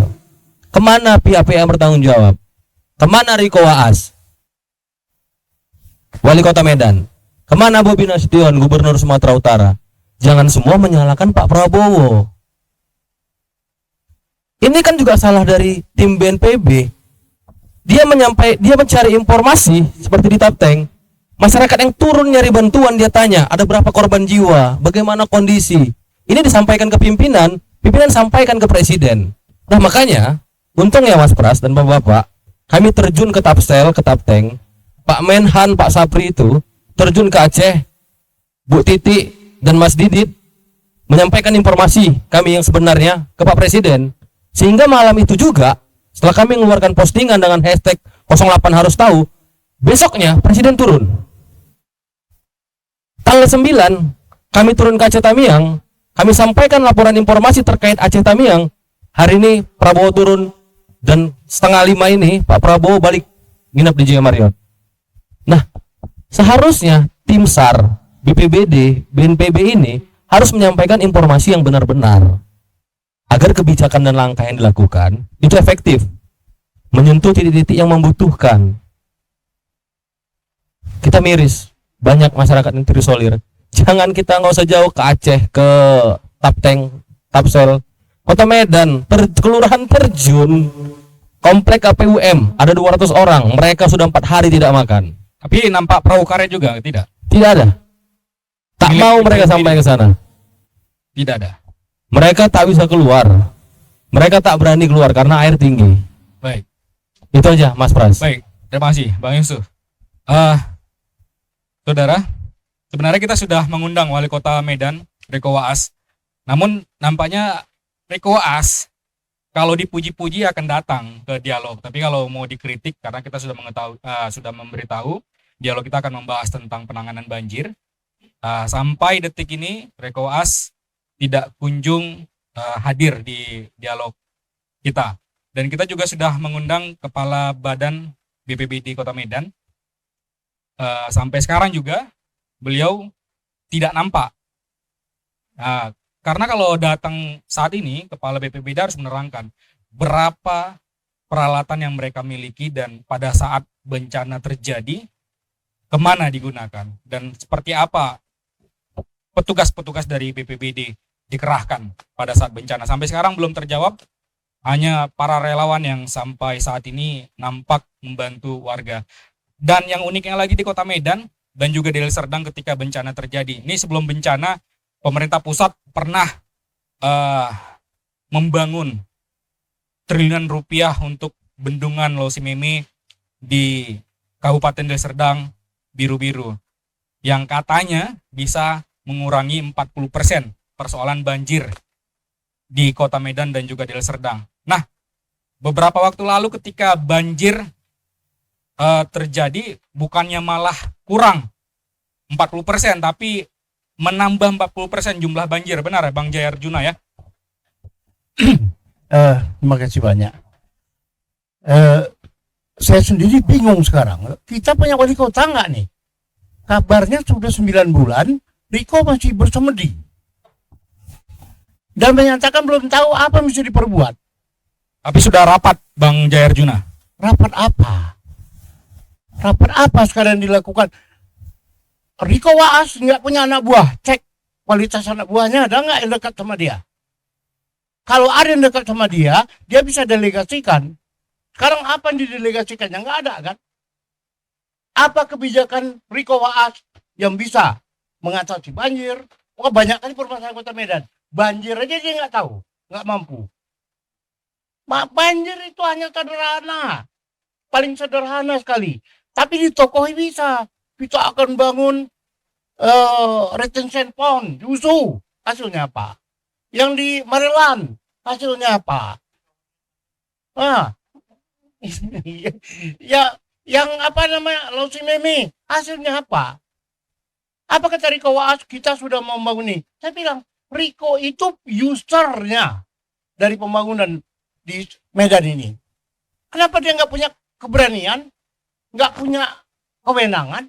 Kemana pihak-pihak yang bertanggung jawab? Kemana Riko Waas, Wali Kota Medan? Kemana Bobi Nasution, Gubernur Sumatera Utara? Jangan semua menyalahkan Pak Prabowo. Ini kan juga salah dari tim BNPB. Dia mencari informasi seperti di Tapteng. Masyarakat yang turun nyari bantuan, dia tanya, ada berapa korban jiwa, bagaimana kondisi. Ini disampaikan ke pimpinan, pimpinan sampaikan ke presiden. Nah makanya, untung ya Mas Pras dan Bapak-bapak, kami terjun ke Tapsel, ke Tapteng. Pak Menhan, Pak Sapri itu terjun ke Aceh, Bu Titi dan Mas Didit menyampaikan informasi kami yang sebenarnya ke Pak Presiden. Sehingga malam itu juga Setelah kami mengeluarkan postingan dengan hashtag 08 harus tahu, besoknya Presiden turun. Tanggal 9, kami turun ke Aceh Tamiang, kami sampaikan laporan informasi terkait Aceh Tamiang. Hari ini Prabowo turun, dan setengah 5 ini Pak Prabowo balik nginap di Jaya Marriott. Nah, seharusnya tim SAR, BPBD, BNPB ini harus menyampaikan informasi yang benar-benar agar kebijakan dan langkah yang dilakukan itu efektif, menyentuh titik-titik yang membutuhkan. Kita miris, banyak masyarakat yang terisolir. Jangan kita nggak usah jauh ke Aceh, ke Tapteng, Tapsel, Kota Medan, kelurahan Terjun, komplek KPUM ada 200 orang, mereka sudah 4 hari tidak makan. Tapi nampak perahu karet juga tidak? Tidak ada. Tak mau mereka sampai ke sana. Tidak ada. Mereka tak bisa keluar. Mereka tak berani keluar karena air tinggi. Baik. Itu aja, Mas Pras. Baik, terima kasih Bang Yusuf. Saudara, sebenarnya kita sudah mengundang Wali Kota Medan, Riko Waas. Namun nampaknya Riko Waas kalau dipuji-puji akan datang ke dialog. Tapi kalau mau dikritik, karena kita sudah sudah memberitahu dialog kita akan membahas tentang penanganan banjir. Sampai detik ini Riko Waas tidak kunjung hadir di dialog kita. Dan kita juga sudah mengundang Kepala Badan BPBD Kota Medan. Sampai sekarang juga beliau tidak nampak. Karena kalau datang saat ini, Kepala BPBD harus menerangkan berapa peralatan yang mereka miliki dan pada saat bencana terjadi, kemana digunakan. Dan seperti apa petugas-petugas dari BPBD dikerahkan pada saat bencana. Sampai sekarang belum terjawab, hanya para relawan yang sampai saat ini nampak membantu warga. Dan yang uniknya lagi di Kota Medan dan juga di Deli Serdang ketika bencana terjadi. Ini sebelum bencana, pemerintah pusat pernah membangun triliunan rupiah untuk bendungan Losimeme di Kabupaten Deli Serdang Biru-Biru. Yang katanya bisa mengurangi 40% persoalan banjir di Kota Medan dan juga Deli Serdang. Nah, beberapa waktu lalu ketika banjir terjadi, bukannya malah kurang 40%, tapi menambah 40% jumlah banjir. Benar ya Bang Jaya Arjuna ya? Terima kasih banyak. Saya sendiri bingung sekarang. Kita punya wali kota nggak nih? Kabarnya sudah 9 bulan, Riko masih bersemedi. Dan menyatakan belum tahu apa yang bisa diperbuat. Tapi sudah rapat Bang Jaya Arjuna. Rapat apa? Rapat apa sekarang dilakukan? Riko Waas nggak punya anak buah. Cek kualitas anak buahnya ada nggak yang dekat sama dia? Kalau ada yang dekat sama dia, dia bisa delegasikan. Sekarang apa yang didelegasikannya? Nggak ada kan? Apa kebijakan Riko Waas yang bisa mengatasi banjir? Wah, banyak kali permasalahan Kota Medan. Banjir aja dia nggak tahu, nggak mampu. Banjir itu hanya sederhana, paling sederhana sekali. Tapi ditokohi bisa. Kita akan bangun retention pond, Yusu, hasilnya apa? Yang di Maryland, hasilnya apa? Ya, yang apa namanya, Losimeme, hasilnya apa? Apa kata Riko Waas? Kita sudah membangun ini. Saya bilang, Riko itu usernya dari pembangunan di Medan ini. Kenapa dia nggak punya keberanian, nggak punya kewenangan?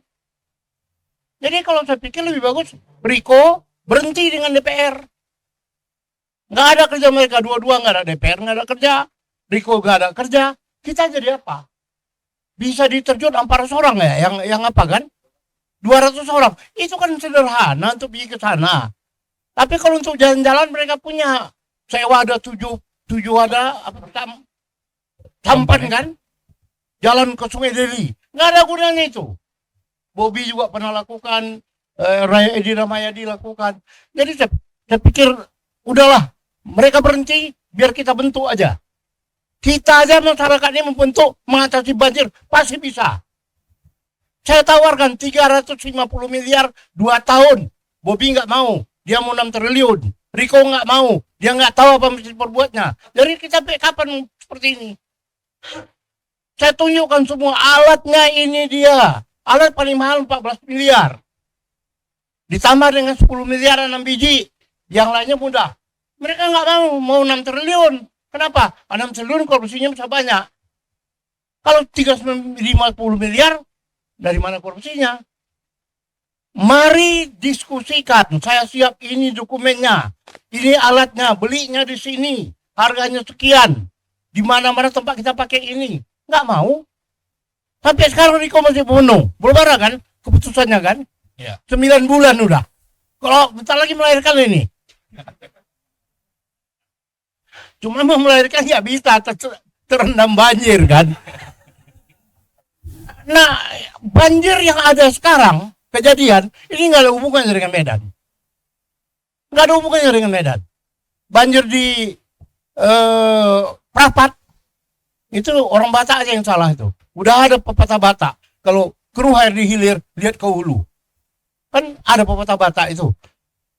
Jadi kalau saya pikir lebih bagus Riko berhenti dengan DPR. Nggak ada kerja mereka dua-dua, nggak ada DPR, nggak ada kerja, Riko nggak ada kerja. Kita jadi apa? Bisa diterjun 400 orang ya, yang apa kan? 200 orang. Itu kan sederhana untuk pergi ke sana. Tapi kalau untuk jalan-jalan mereka punya sewa ada 7 ada tampan kan? Jalan ke Sungai Deli. Nggak ada gunanya itu. Bobby juga pernah lakukan, Raya Edi Ramayadi lakukan. Jadi saya pikir udahlah, mereka berhenti, biar kita bentuk aja. Kita aja masyarakat ini membentuk, mengatasi banjir, pasti bisa. Saya tawarkan 350 miliar 2 tahun. Bobby nggak mau, dia mau 6 triliun. Riko nggak mau, dia nggak tahu apa mesti perbuatnya. Jadi kita kapan seperti ini? Saya tunjukkan semua alatnya, ini dia. Alat paling mahal 14 miliar. Ditambah dengan 10 miliar 6 biji. Yang lainnya mudah. Mereka nggak mau 6 triliun. Kenapa? 6 triliun korupsinya bisa banyak. Kalau 350 miliar, dari mana korupsinya? Mari diskusikan. Saya siap, ini dokumennya. Ini alatnya, belinya di sini. Harganya sekian. Di mana-mana tempat kita pakai ini. Nggak mau. Sampai sekarang Riko masih bunuh. Belum ada kan keputusannya kan? Ya. 9 bulan udah. Kalau bentar lagi melahirkan ini. Cuma mau melahirkan ya bisa terendam banjir kan. Nah, banjir yang ada sekarang, kejadian, ini nggak ada hubungannya dengan Medan. Nggak ada hubungannya dengan Medan. Banjir di Prapat, itu orang Batak aja yang salah itu. Udah ada pepatah Batak. Kalau keruh air di hilir, lihat ke hulu. Kan ada pepatah Batak itu.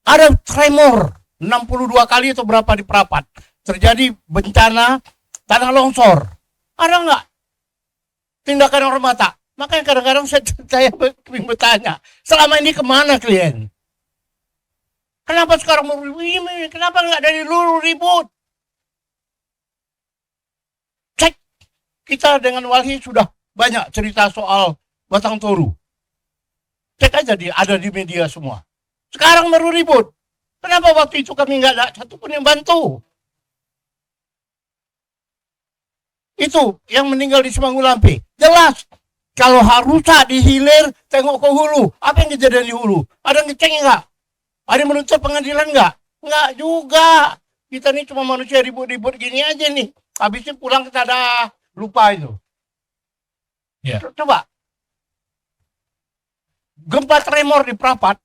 Ada tremor 62 kali atau berapa di Prapat. Terjadi bencana tanah longsor. Ada nggak tindakan orang Batak? Makanya kadang-kadang saya bertanya, selama ini kemana klien? Kenapa sekarang mau ribut? Kenapa nggak dari dulu ribut? Cek, kita dengan Walhi sudah banyak cerita soal Batang Toru. Cek aja, ada di media semua. Sekarang baru ribut. Kenapa waktu itu kami nggak ada satupun yang bantu? Itu yang meninggal di Semanggulampi. Jelas, kalau rusak di hilir, tengok ke hulu. Apa yang kejadian di hulu? Ada yang ngecek nggak? Ada yang menuntut pengadilan nggak? Nggak juga. Kita ini cuma manusia ribut-ribut gini aja nih. Habisnya pulang kita ada lupa itu. Ya. Coba. Gempa tremor di Prapat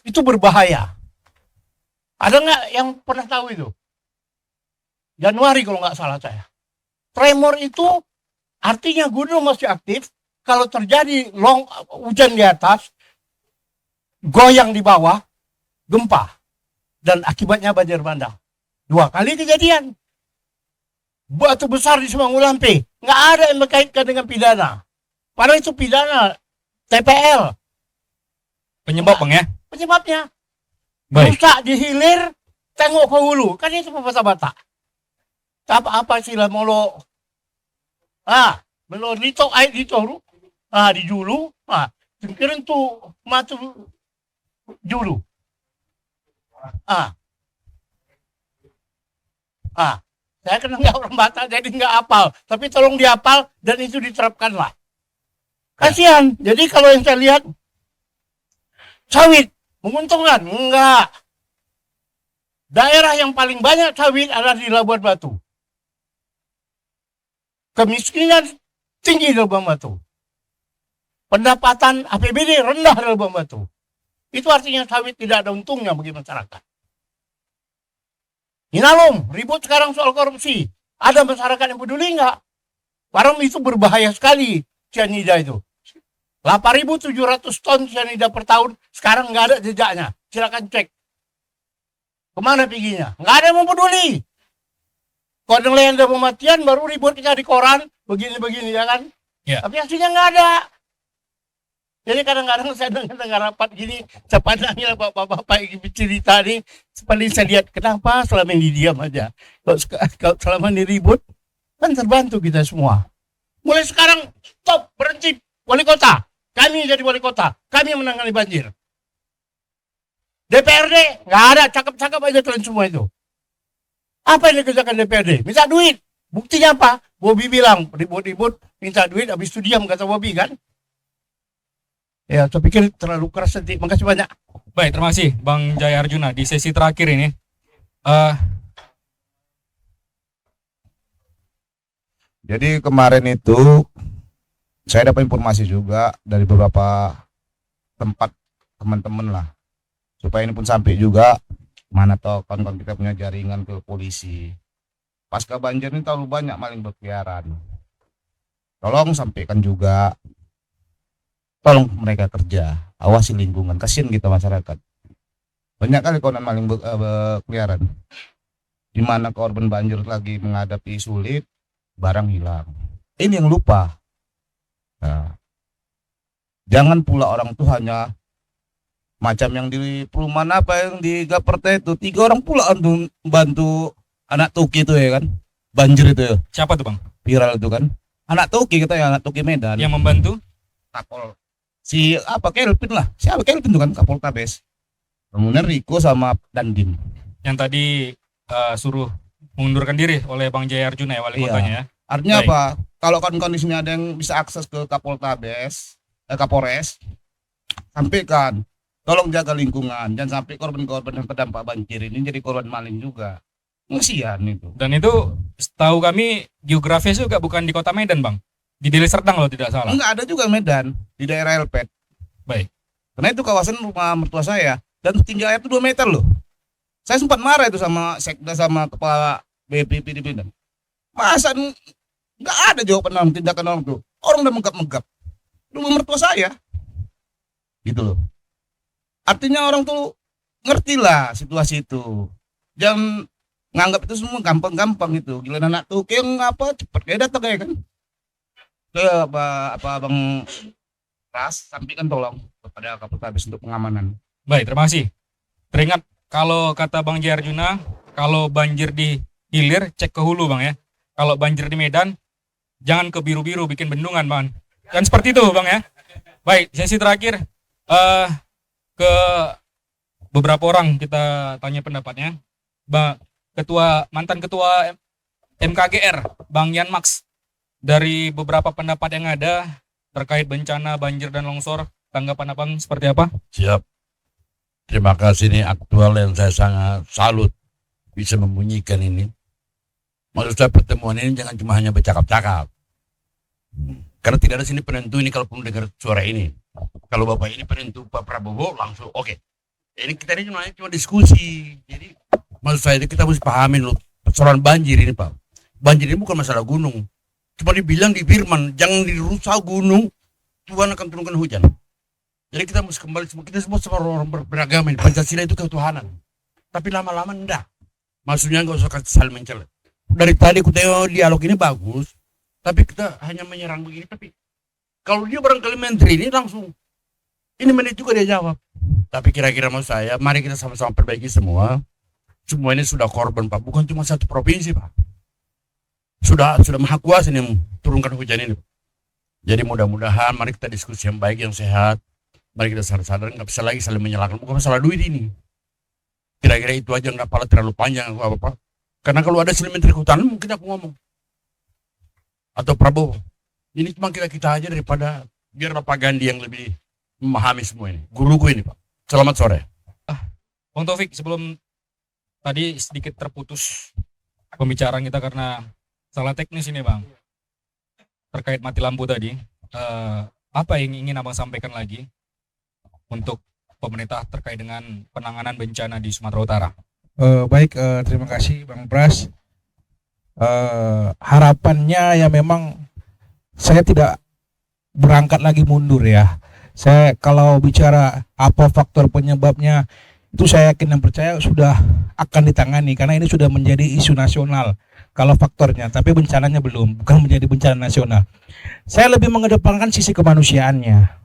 itu berbahaya. Ada nggak yang pernah tahu itu? Januari kalau nggak salah saya. Tremor itu artinya gunung masih aktif. Kalau terjadi hujan di atas, goyang di bawah, gempa. Dan akibatnya banjir bandang. 2 kali kejadian. Batu besar di Semanggulampi. Nggak ada yang berkaitkan dengan pidana. Padahal itu pidana TPL. Penyebab Bang ya? Penyebabnya. Baik. Rusak di hilir, tengok ke hulu. Kan itu pepatah-pata. Apa sila molo? Melo dito ay dito ru. Di julu. Tengkirin tu matu julu. Saya kena nggak orang Batak jadi nggak hafal. Tapi tolong dihafal dan itu diterapkanlah. Kasihan. Jadi kalau yang saya lihat sawit menguntungkan? Enggak. Daerah yang paling banyak sawit adalah di Labuan Batu. Kemiskinan tinggi di Labuan Batu. Pendapatan APBD rendah di Labuan Batu. Itu artinya sawit tidak ada untungnya bagi masyarakat. Inalum, ribut sekarang soal korupsi. Ada masyarakat yang peduli enggak? Barang itu berbahaya sekali, cyanida itu. 8.700 ton cyanida per tahun, sekarang nggak ada jejaknya. Silakan cek. Kemana perginya? Nggak ada yang mau peduli. Kalau ada pematian, baru ribut kita di koran, begini-begini, ya kan? Ya. Tapi hasilnya nggak ada. Jadi kadang-kadang saya dengar rapat gini, saya pandangnya bapak-bapak yang bercerita nih, paling saya lihat, kenapa selama ini diam aja? Kalau selama ini ribut, kan terbantu kita semua. Mulai sekarang, stop, berhenti, wali kota. Kami jadi wali kota, kami yang menangani banjir. DPRD, nggak ada, cakep-cakep aja kalian semua itu. Apa yang dikerjakan DPRD? Minta duit. Buktinya apa? Bobby bilang, ribut-ribut, minta duit, habis itu diam, kata Bobby kan? Ya, saya pikir terlalu keras nanti. Makasih banyak. Baik, terima kasih Bang Jaya Arjuna. Di sesi terakhir ini, Jadi kemarin itu saya dapat informasi juga dari beberapa tempat teman-teman lah, supaya ini pun sampai juga mana tahu kawan-kawan kita punya jaringan ke polisi. Pasca banjir ini terlalu banyak maling berkeliaran. Tolong sampaikan juga, tolong mereka kerja, awasi lingkungan, kasihan kita masyarakat. Banyak kali kawanan maling berkeliaran, di mana korban banjir lagi menghadapi sulit, barang hilang. ini yang lupa. Nah, jangan pula orang tuh hanya macam yang di perumahan apa yang di Gaperta itu 3 orang pula untuk bantu anak Tuki itu ya kan, banjir itu ya, Siapa tuh bang? viral itu kan, anak Tuki kita ya, anak Tuki Medan. Yang membantu? Kapol si apa Kelvin lah, siapa Kelvin tuh kan Kapoltabes, kemudian Riko sama Dandim. Yang tadi suruh mengundurkan diri oleh Bang Jaya Arjuna ya, wali Iya. kotanya ya. Artinya Baik. apa? Kalau kan kondisinya ada yang bisa akses ke Kapoltabes, Kapolres, sampaikan, tolong jaga lingkungan, jangan sampai korban-korban yang terdampak banjir ini jadi korban maling juga. Kasihan itu. Dan itu setahu kami geografisnya juga bukan di kota Medan bang, di Deli Serdang kalau tidak salah. Enggak, ada juga Medan di daerah Elpet. Baik. Karena itu kawasan rumah mertua saya dan tinggi air itu 2 meter loh. Saya sempat marah itu sama sekda sama kepala BPP di Medan. Masa nggak ada jawaban dalam tindakan orang tuh. Orang udah menggap-menggap. Rumah mertua saya. Gitu loh. Artinya orang tuh ngerti lah situasi itu. Jangan nganggap itu semua gampang-gampang gitu. Gila anak tuh kayak ngapa cepet kayak datang kayak kan. Ke apa Bang Ras sampaikan tolong kepada Kapolres untuk pengamanan. Baik, terima kasih. Teringat kalau kata Bang Jaya Arjuna, kalau banjir di hilir cek ke hulu bang ya. Kalau banjir di Medan jangan ke biru-biru bikin bendungan bang. Kan seperti itu bang ya. Baik, sesi terakhir ke beberapa orang kita tanya pendapatnya. Mantan ketua MKGR Bang Yan Max, dari beberapa pendapat yang ada terkait bencana banjir dan longsor, tanggapan abang seperti apa? Siap. Terima kasih, ini aktual yang saya sangat salut bisa membunyikan ini. Maksud saya pertemuan ini jangan cuma hanya bercakap-cakap. Karena tidak ada sini penentu ini kalau pun dengar suara ini. Kalau Bapak ini penentu Pak Prabowo langsung oke. Ini kita ini cuma diskusi. Jadi maksud saya kita harus pahamin loh persoalan banjir ini Pak. Banjir ini bukan masalah gunung. Cuma dibilang di Firman jangan dirusak gunung, Tuhan akan turunkan hujan. Jadi kita harus kembali semua, kita semua orang beragama ini. Pancasila itu ketuhanan. Tapi lama-lama enggak. Maksudnya enggak usah saling mencela. Dari tadi aku tengok dialog ini bagus, tapi kita hanya menyerang begini. Tapi kalau dia barangkali menteri ini langsung, ini menit juga dia jawab. Tapi kira-kira maksud saya, mari kita sama-sama perbaiki semua. Semua ini sudah korban Pak, bukan cuma satu provinsi Pak. Sudah maha kuasa nih turunkan hujan ini. Jadi mudah-mudahan mari kita diskusi yang baik, yang sehat. Mari kita sadar-sadar, nggak bisa lagi saling menyalahkan, bukan masalah duit ini. Kira-kira itu aja, nggak pala terlalu panjang atau apa-apa. Karena kalau ada sini menteri kehutanan mungkin aku ngomong. Atau Prabowo. Ini cuma kita aja daripada biar Pak Gandhi yang lebih memahami semua ini. Guruku ini Pak. Selamat sore. Bang Taufik, sebelum tadi sedikit terputus pembicaraan kita karena salah teknis ini bang. Terkait mati lampu tadi. Apa yang ingin abang sampaikan lagi untuk pemerintah terkait dengan penanganan bencana di Sumatera Utara? Baik, terima kasih Bang Pras. Harapannya ya memang saya tidak berangkat lagi mundur ya. Saya kalau bicara apa faktor penyebabnya, itu saya yakin dan percaya sudah akan ditangani karena ini sudah menjadi isu nasional kalau faktornya, tapi bencananya belum, bukan menjadi bencana nasional. Saya lebih mengedepankan sisi kemanusiaannya.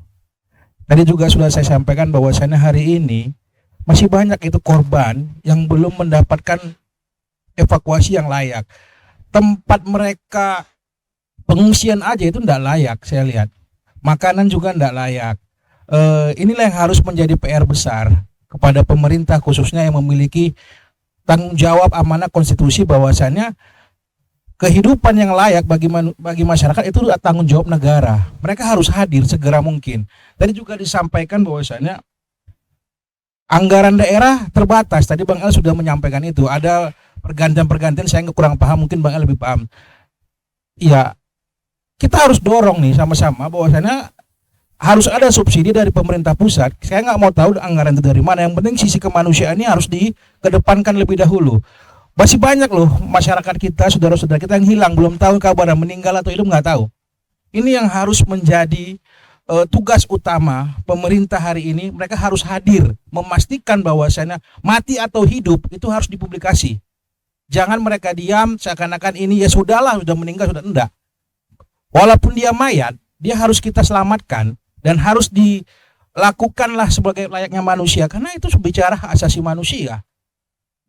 Tadi juga sudah saya sampaikan bahwasannya hari ini masih banyak itu korban yang belum mendapatkan evakuasi yang layak. Tempat mereka pengungsian aja itu tidak layak, saya lihat. Makanan juga tidak layak. Inilah yang harus menjadi PR besar kepada pemerintah khususnya yang memiliki tanggung jawab amanah konstitusi bahwasannya kehidupan yang layak bagi masyarakat itu tanggung jawab negara. Mereka harus hadir segera mungkin. Tadi juga disampaikan bahwasannya anggaran daerah terbatas. Tadi Bang El sudah menyampaikan itu. Ada pergantian-pergantian, saya kurang paham, mungkin Bang El lebih paham. Iya, kita harus dorong nih sama-sama bahwasannya harus ada subsidi dari pemerintah pusat. Saya nggak mau tahu anggaran itu dari mana. Yang penting sisi kemanusiaan ini harus dikedepankan lebih dahulu. Masih banyak loh masyarakat kita, saudara-saudara kita yang hilang, belum tahu kabar, meninggal atau hidup nggak tahu. Ini yang harus menjadi tugas utama pemerintah hari ini. Mereka harus hadir, memastikan bahwasannya mati atau hidup itu harus dipublikasi. Jangan mereka diam seakan-akan ini ya sudahlah, sudah meninggal, sudah enggak. Walaupun dia mayat, dia harus kita selamatkan dan harus dilakukanlah sebagai layaknya manusia, karena itu bicara hak asasi manusia.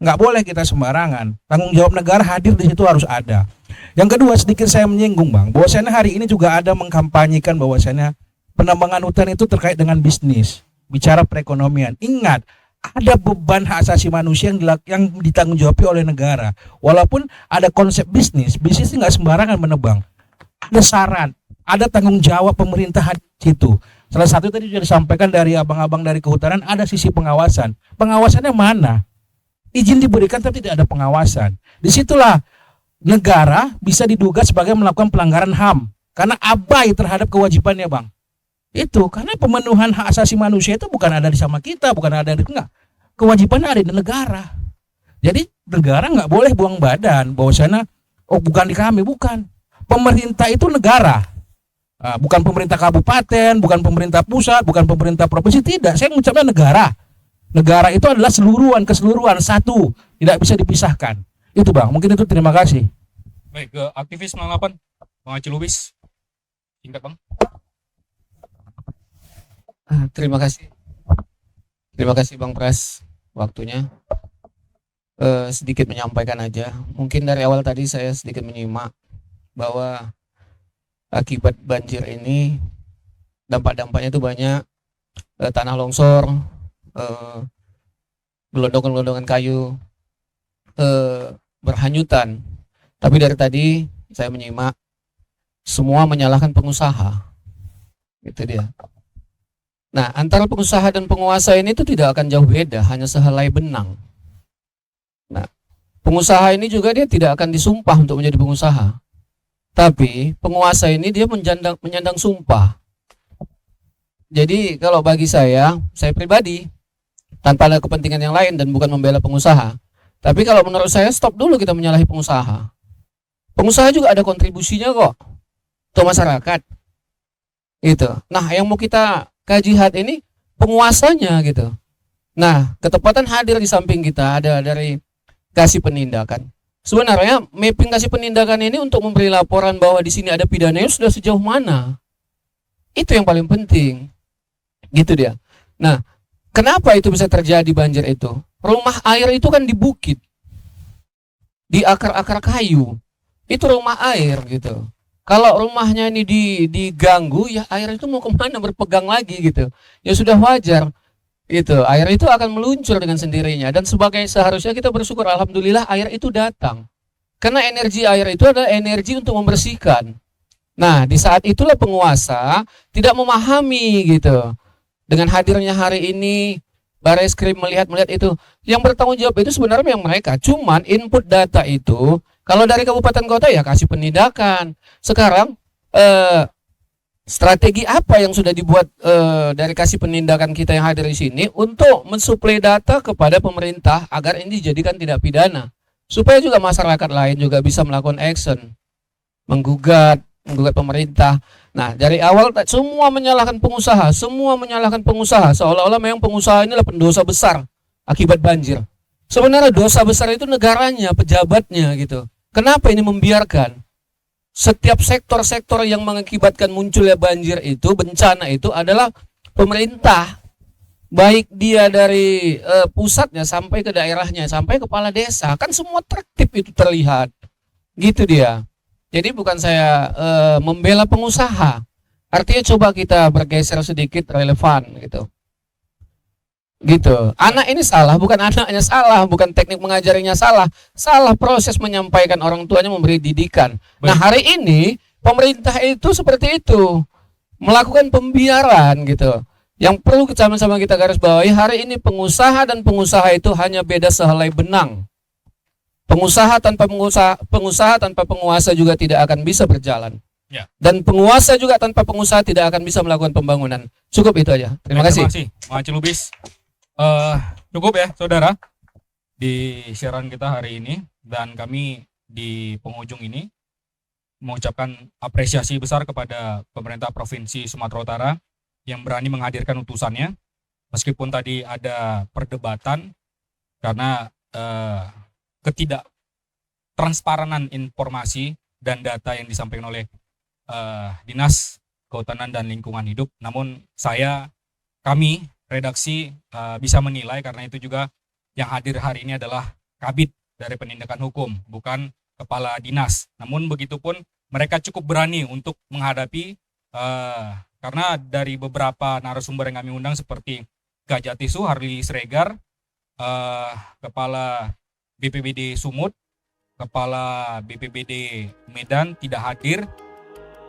Nggak boleh kita sembarangan. Tanggung jawab negara hadir di situ harus ada. Yang kedua, sedikit saya menyinggung Bang, bahwasanya hari ini juga ada mengkampanyekan bahwasanya penambangan hutan itu terkait dengan bisnis, bicara perekonomian. Ingat, ada beban hak asasi manusia yang ditanggung-jawabi oleh negara. Walaupun ada konsep bisnis nggak sembarangan menebang. Ada saran, ada tanggung jawab pemerintah di situ. Salah satu tadi sudah disampaikan dari abang-abang dari kehutanan, ada sisi pengawasan. Pengawasannya mana? Izin diberikan tapi tidak ada pengawasan. Disitulah negara bisa diduga sebagai melakukan pelanggaran HAM karena abai terhadap kewajibannya Bang. Itu karena pemenuhan hak asasi manusia itu bukan ada di sama kita, bukan ada di enggak. Kewajibannya ada di negara. Jadi negara nggak boleh buang badan bahwasanya bukan di kami, bukan. Pemerintah itu negara. Bukan pemerintah kabupaten, bukan pemerintah pusat, bukan pemerintah provinsi, tidak. Saya mengucapnya negara. Negara itu adalah keseluruhan satu, tidak bisa dipisahkan. Itu Bang, mungkin itu, terima kasih. Baik, ke aktivis 98, Bang Aceh Lubis. Singkat Bang. Terima kasih. Terima kasih Bang Pras waktunya. Sedikit menyampaikan aja. Mungkin dari awal tadi saya sedikit menyimak bahwa akibat banjir ini dampak-dampaknya itu banyak. Tanah longsor, gelondongan-gelondongan kayu, berhanyutan. Tapi dari tadi saya menyimak semua menyalahkan pengusaha. Itu dia. Nah, antara pengusaha dan penguasa ini itu tidak akan jauh beda, hanya sehelai benang. Nah, pengusaha ini juga dia tidak akan disumpah untuk menjadi pengusaha. Tapi penguasa ini dia menyandang sumpah. Jadi kalau bagi saya pribadi, tanpa ada kepentingan yang lain dan bukan membela pengusaha, tapi kalau menurut saya stop dulu kita menyalahi pengusaha. Pengusaha juga ada kontribusinya kok untuk masyarakat. Gitu. Nah, yang mau kita kaji ini penguasanya gitu. Nah, ketepatan hadir di samping kita ada dari kasih penindakan. Sebenarnya mapping kasih penindakan ini untuk memberi laporan bahwa di sini ada pidananya sudah sejauh mana? Itu yang paling penting. Gitu dia. Nah, kenapa itu bisa terjadi banjir itu? Rumah air itu kan di bukit, di akar-akar kayu. Itu rumah air gitu. Kalau rumahnya ini diganggu, ya air itu mau kemana, berpegang lagi gitu. Ya sudah wajar. Itu air itu akan meluncur dengan sendirinya. Dan seharusnya kita bersyukur, alhamdulillah air itu datang. Karena energi air itu adalah energi untuk membersihkan. Nah, di saat itulah penguasa tidak memahami gitu. Dengan hadirnya hari ini Barreskrim melihat itu, yang bertanggung jawab itu sebenarnya yang mereka. Cuman input data itu kalau dari kabupaten kota ya kasih penindakan. Sekarang strategi apa yang sudah dibuat dari kasih penindakan kita yang hadir di sini untuk mensuplai data kepada pemerintah agar ini dijadikan tindak pidana, supaya juga masyarakat lain juga bisa melakukan action, menggugat pemerintah. Nah, dari awal semua menyalahkan pengusaha, seolah-olah memang pengusaha inilah pendosa besar akibat banjir. Sebenarnya dosa besar itu negaranya, pejabatnya gitu. Kenapa ini membiarkan? Setiap sektor-sektor yang mengakibatkan munculnya banjir itu, bencana itu adalah pemerintah. Baik dia dari pusatnya sampai ke daerahnya, sampai kepala desa. Kan semua tertib itu terlihat. Gitu dia. Jadi bukan saya membela pengusaha. Artinya coba kita bergeser sedikit relevan gitu. Gitu. Anak ini salah, bukan anaknya salah, bukan teknik mengajarinya salah. Salah proses menyampaikan, orang tuanya memberi didikan. Nah, hari ini pemerintah itu seperti itu. Melakukan pembiaran gitu. Yang perlu sama-sama kita garis bawahi, hari ini pengusaha dan pengusaha itu hanya beda sehelai benang. Pengusaha tanpa penguasa juga tidak akan bisa berjalan. Ya. Dan penguasa juga tanpa pengusaha tidak akan bisa melakukan pembangunan. Cukup itu aja. Terima kasih. Terima kasih, Bang Aceh Lubis. Cukup ya, saudara, di siaran kita hari ini, dan kami di penghujung ini mengucapkan apresiasi besar kepada pemerintah Provinsi Sumatera Utara yang berani menghadirkan utusannya, meskipun tadi ada perdebatan karena ketidak transparanan informasi dan data yang disampaikan oleh Dinas Kehutanan dan Lingkungan Hidup. Namun kami redaksi bisa menilai karena itu juga yang hadir hari ini adalah Kabid dari Penindakan Hukum, bukan Kepala Dinas. Namun begitupun mereka cukup berani untuk menghadapi karena dari beberapa narasumber yang kami undang seperti Gajah Tisu, Harli Sregar, Kepala BPBD Sumut, Kepala BPBD Medan tidak hadir.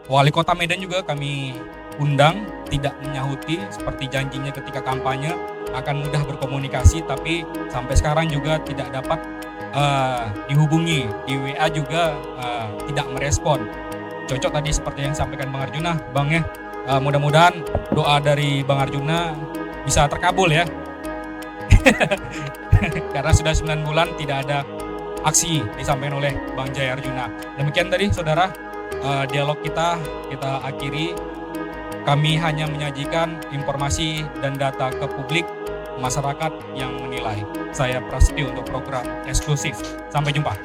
Wali Kota Medan juga kami undang, tidak menyahuti seperti janjinya ketika kampanye akan mudah berkomunikasi, tapi sampai sekarang juga tidak dapat dihubungi. Di WA juga tidak merespon. Cocok tadi seperti yang disampaikan Bang Arjuna, Bang ya. Mudah-mudahan doa dari Bang Arjuna bisa terkabul ya. Karena sudah 9 bulan tidak ada aksi disampaikan oleh Bang Jaya Arjuna. Demikian tadi saudara dialog kita akhiri. Kami hanya menyajikan informasi dan data ke publik, masyarakat yang menilai. Saya Prasetyo untuk program eksklusif. Sampai jumpa.